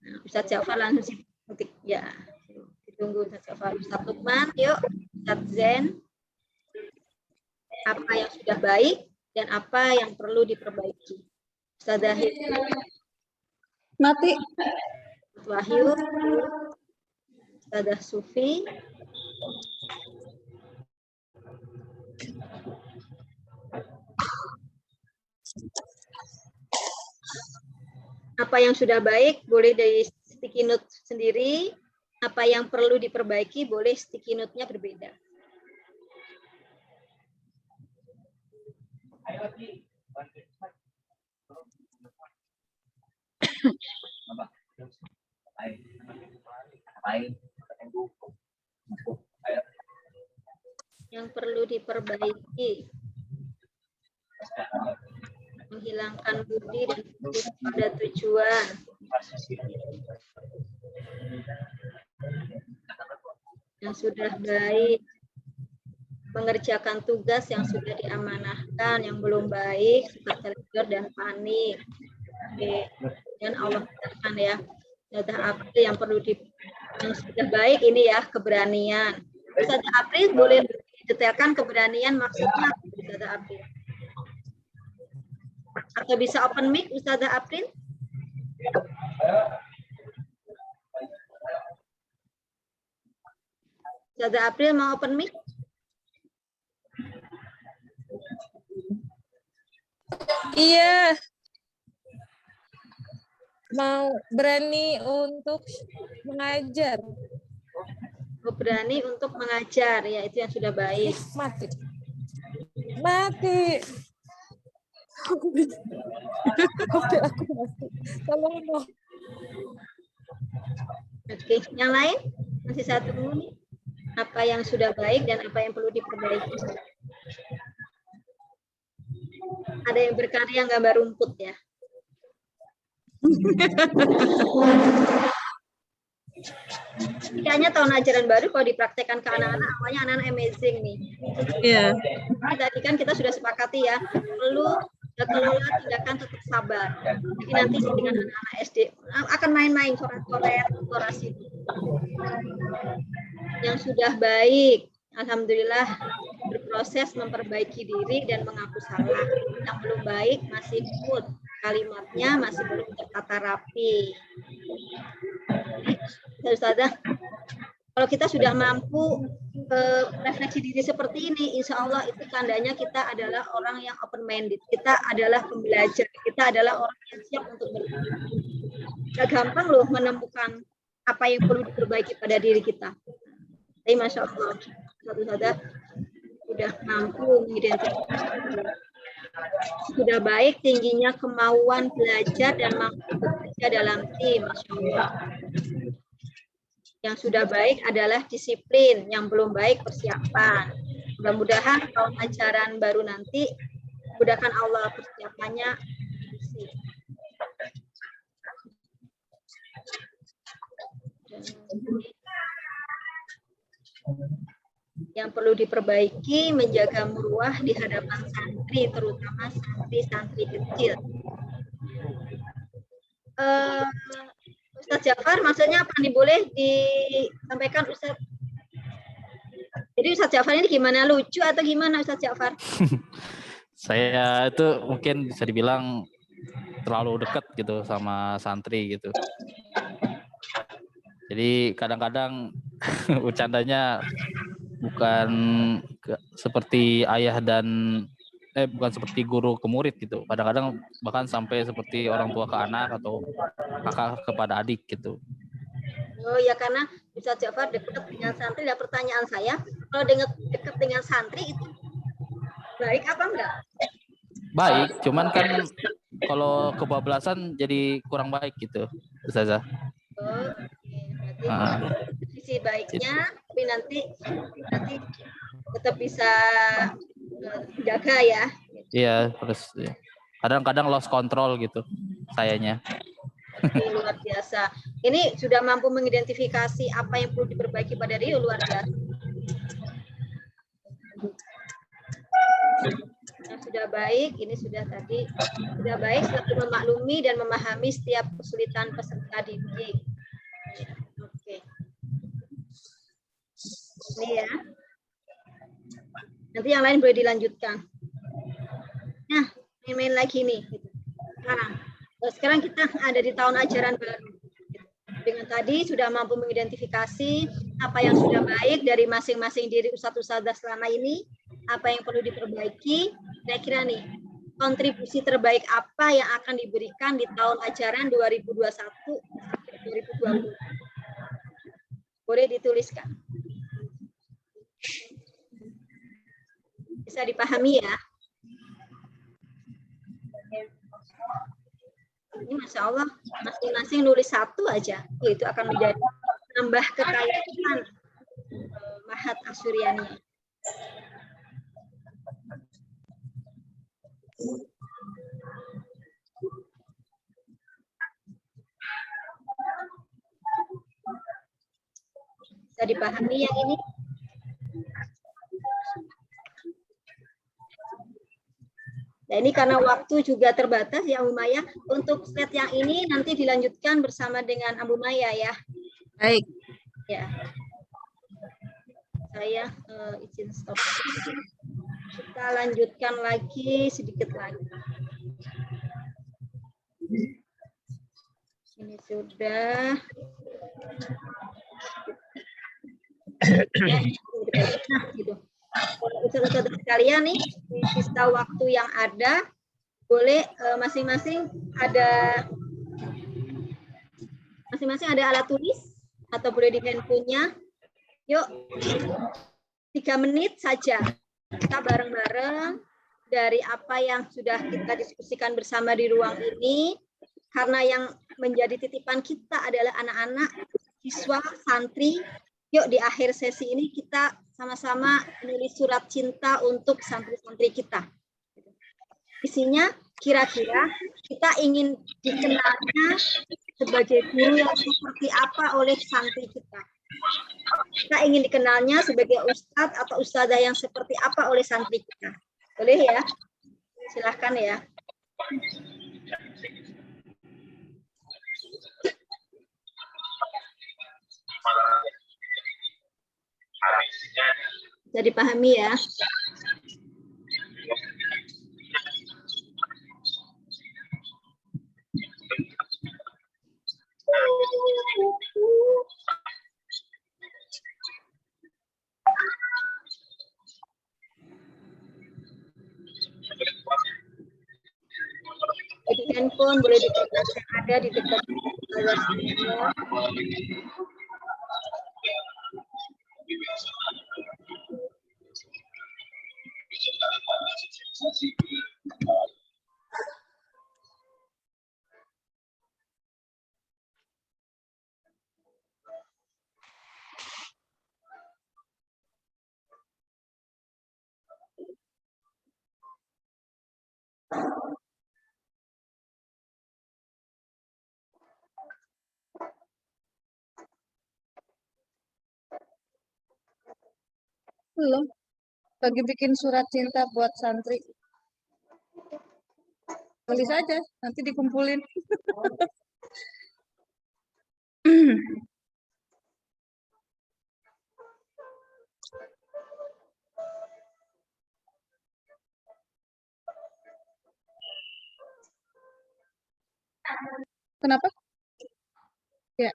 Speaker 2: Nah, Ustadz Jafar langsung ketik ya. Ditunggu Ustadz Jafar. Ustadz Lukman, yuk. Ustadz Zen. Apa yang sudah baik dan apa yang perlu diperbaiki. Ustadzah
Speaker 1: Mati.
Speaker 2: Wahyu, Ustadzah Sufi. Apa yang sudah baik boleh dari sticky note sendiri. Apa yang perlu diperbaiki boleh sticky note-nya berbeda. Yang perlu diperbaiki. Menghilangkan budi dan fokus pada tujuan. Yang sudah baik. mengerjakan tugas yang sudah diamanahkan, yang belum baik, suka tergiur dan panik. Oke. Dan Allah katakan ya, Ustazah April yang perlu yang sudah baik ini ya, keberanian. Ustazah April boleh detailkan keberanian maksudnya Ustazah April? Atau bisa open mic Ustazah April? Ustazah April mau open mic?
Speaker 4: Iya. Mau berani untuk mengajar.
Speaker 2: Berani untuk mengajar, ya itu yang sudah baik.
Speaker 4: Mati. Mati. Oke, aku mati. Tolong dong.
Speaker 2: Oke, yang lain? Masih satu nih. Apa yang sudah baik dan apa yang perlu diperbaiki? Ada yang berkarya gambar rumput ya? Kayaknya tahun ajaran baru kalau dipraktekkan ke anak-anak, awalnya anak-anak amazing nih.
Speaker 1: Iya.
Speaker 2: Tadi kan kita sudah sepakati ya, perlu kelola tindakan tetap sabar. Jadi nanti dengan anak-anak SD akan main-main coret-coret, orasi. Yang sudah baik, alhamdulillah berproses memperbaiki diri dan mengaku salah. Yang belum baik masih good, kalimatnya masih belum tertata rapi. Ustazah, kalau kita sudah mampu refleksi diri seperti ini, insya Allah itu tandanya kita adalah orang yang open minded, kita adalah pembelajar, kita adalah orang yang siap untuk berpikir. Gak gampang loh menemukan apa yang perlu diperbaiki pada diri kita. Tapi masya Allah, Ustazah sudah mampu mengidentifikasi, sudah baik tingginya kemauan belajar dan mampu bekerja dalam tim, masya Allah. Yang sudah baik adalah disiplin, yang belum baik persiapan. Mudah-mudahan tahun ajaran baru nanti, mudahkan Allah persiapannya. Yang perlu diperbaiki, menjaga muruah di hadapan santri, terutama santri-santri kecil. Ustaz Jafar, maksudnya apa nih, boleh disampaikan Ustaz? Jadi Ustaz Jafar ini gimana, lucu atau gimana Ustaz Jafar?
Speaker 5: Saya itu mungkin bisa dibilang terlalu dekat gitu sama santri gitu. Jadi kadang-kadang bercandanya bukan seperti ayah dan bukan seperti guru ke murid gitu. Kadang-kadang bahkan sampai seperti orang tua ke anak atau kakak kepada adik gitu.
Speaker 2: Oh ya, karena Ustaz Jafar dekat dengan santri. Dan pertanyaan saya, kalau dekat dengan santri itu baik apa enggak?
Speaker 5: Baik, cuman kan kalau kebablasan jadi kurang baik gitu, Ustazah.
Speaker 2: Oh, berarti sisi baiknya, tapi nanti tetap bisa jaga ya.
Speaker 5: Iya, terus ya. Kadang-kadang lost control gitu sayanya.
Speaker 2: Luar biasa. Ini sudah mampu mengidentifikasi apa yang perlu diperbaiki pada diri, luar biasa. Yang sudah baik, ini sudah tadi sudah baik, selalu memaklumi dan memahami setiap kesulitan peserta didik. Oke. Ini ya. Nanti yang lain boleh dilanjutkan. Nah, main lagi nih. Sekarang kita ada di tahun ajaran baru. Dengan tadi sudah mampu mengidentifikasi apa yang sudah baik dari masing-masing diri ustadz-ustadzah selama ini, apa yang perlu diperbaiki. Kira-kira nih, kontribusi terbaik apa yang akan diberikan di tahun ajaran 2021-2020? Boleh dituliskan. Bisa dipahami ya. Ini Masya Allah, masing-masing nulis satu aja. Itu akan menjadi nambah kekayaan Mahat Asyuriani. Bisa dipahami yang ini? Ya, ini karena waktu juga terbatas ya Bu Maya. Untuk slide yang ini nanti dilanjutkan bersama dengan Abu Maya ya.
Speaker 1: Baik.
Speaker 2: Ya. Saya izin stop. Kita lanjutkan lagi sedikit lagi. Ini sudah. Nah, gitu. Saudara-saudara sekalian nih, di sisa waktu yang ada, boleh masing-masing ada alat tulis atau boleh di handphonenya. Yuk, 3 menit saja kita bareng-bareng dari apa yang sudah kita diskusikan bersama di ruang ini, karena yang menjadi titipan kita adalah anak-anak, siswa, santri. Yuk di akhir sesi ini kita sama-sama menulis surat cinta untuk santri-santri kita. Isinya kira-kira kita ingin dikenalnya sebagai guru yang seperti apa oleh santri kita. Kita ingin dikenalnya sebagai ustadz atau ustadzah yang seperti apa oleh santri kita. Boleh ya? Silahkan ya. Bisa dipahami ya. Jadi handphone boleh ditekan ada di dekat layar semua.
Speaker 1: Belum. Bagi bikin surat cinta buat santri. Tulis aja, nanti dikumpulin. Kenapa? Ya.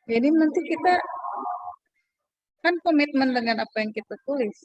Speaker 1: Jadi nanti kita kan komitmen dengan apa yang kita tulis.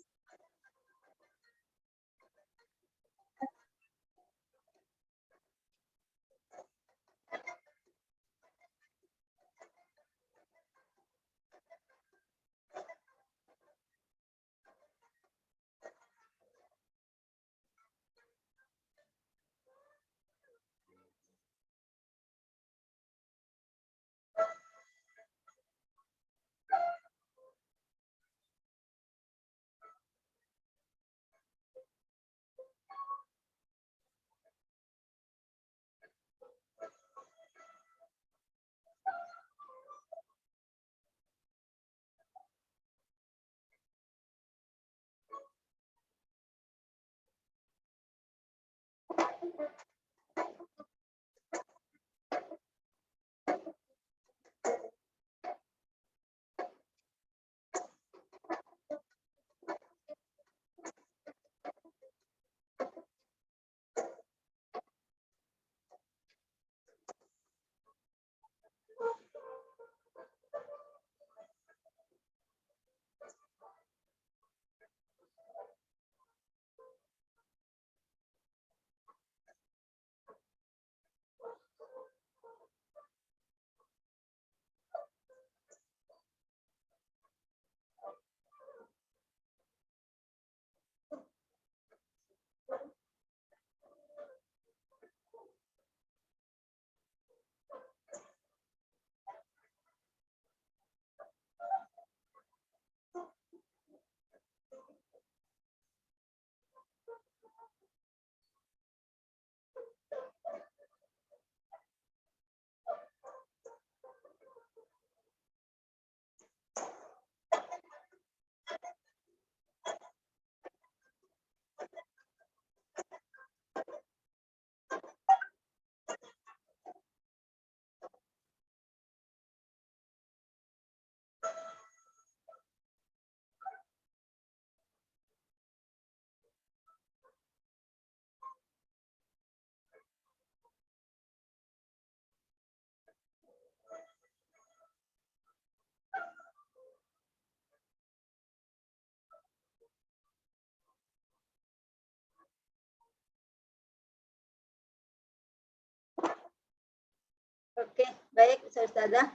Speaker 2: baik Ustazah.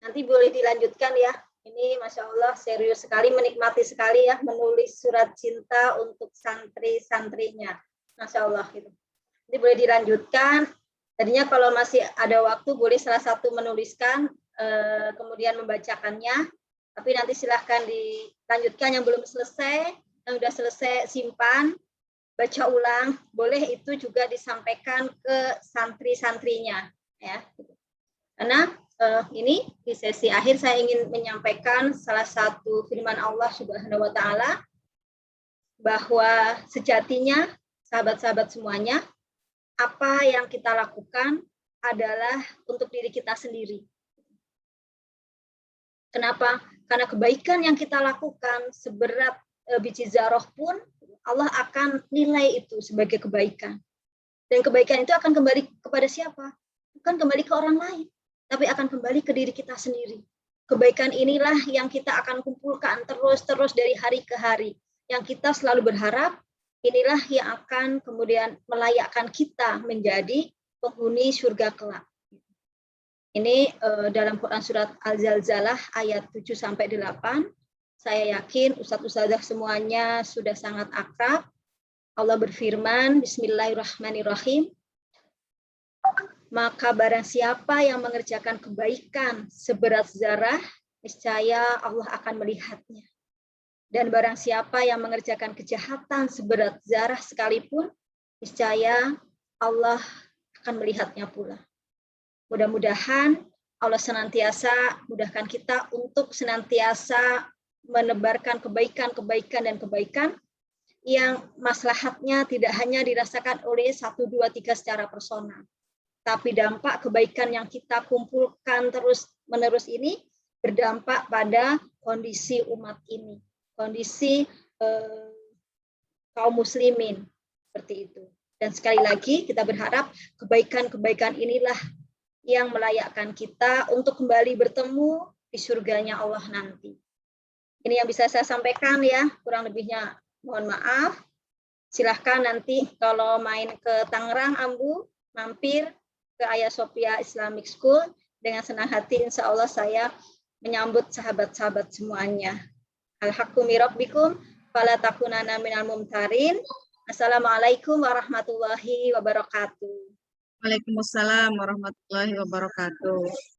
Speaker 2: Nanti boleh dilanjutkan ya. Ini Masya Allah serius sekali, menikmati sekali ya menulis surat cinta untuk santri-santrinya. Masya Allah gitu. Ini boleh dilanjutkan. Tadinya kalau masih ada waktu boleh salah satu menuliskan, kemudian membacakannya. Tapi nanti silahkan dilanjutkan yang belum selesai, yang sudah selesai simpan, baca ulang. Boleh itu juga disampaikan ke santri-santrinya. Ya. Karena ini di sesi akhir saya ingin menyampaikan salah satu firman Allah Subhanahu wa taala bahwa sejatinya sahabat-sahabat semuanya, apa yang kita lakukan adalah untuk diri kita sendiri. Kenapa? Karena kebaikan yang kita lakukan seberat biji zarah pun Allah akan nilai itu sebagai kebaikan. Dan kebaikan itu akan kembali kepada siapa? Bukan kembali ke orang lain, tapi akan kembali ke diri kita sendiri. Kebaikan inilah yang kita akan kumpulkan terus-terus dari hari ke hari. Yang kita selalu berharap, inilah yang akan kemudian melayakkan kita menjadi penghuni surga kelak. Ini dalam Quran surat Al-Zalzalah ayat 7-8. Saya yakin Ustadz-Ustadzah semuanya sudah sangat akrab. Allah berfirman, Bismillahirrahmanirrahim. Maka barang siapa yang mengerjakan kebaikan seberat zarah, niscaya Allah akan melihatnya. Dan barang siapa yang mengerjakan kejahatan seberat zarah sekalipun, niscaya Allah akan melihatnya pula. Mudah-mudahan Allah senantiasa mudahkan kita untuk senantiasa menebarkan kebaikan dan kebaikan yang maslahatnya tidak hanya dirasakan oleh 1, 2, 3 secara personal. Tapi dampak kebaikan yang kita kumpulkan terus-menerus ini berdampak pada kondisi umat ini, kondisi kaum muslimin, seperti itu. Dan sekali lagi kita berharap kebaikan-kebaikan inilah yang melayakkan kita untuk kembali bertemu di surganya Allah nanti. Ini yang bisa saya sampaikan ya, kurang lebihnya mohon maaf. Silahkan nanti kalau main ke Tangerang, Ambu, mampir ke Ayah Sophia Islamic School, dengan senang hati insya Allah saya menyambut sahabat-sahabat semuanya. Al-haqqu min rabbikum fala takunanna minal mumtarin. Assalamualaikum warahmatullahi wabarakatuh.
Speaker 1: Waalaikumsalam warahmatullahi wabarakatuh.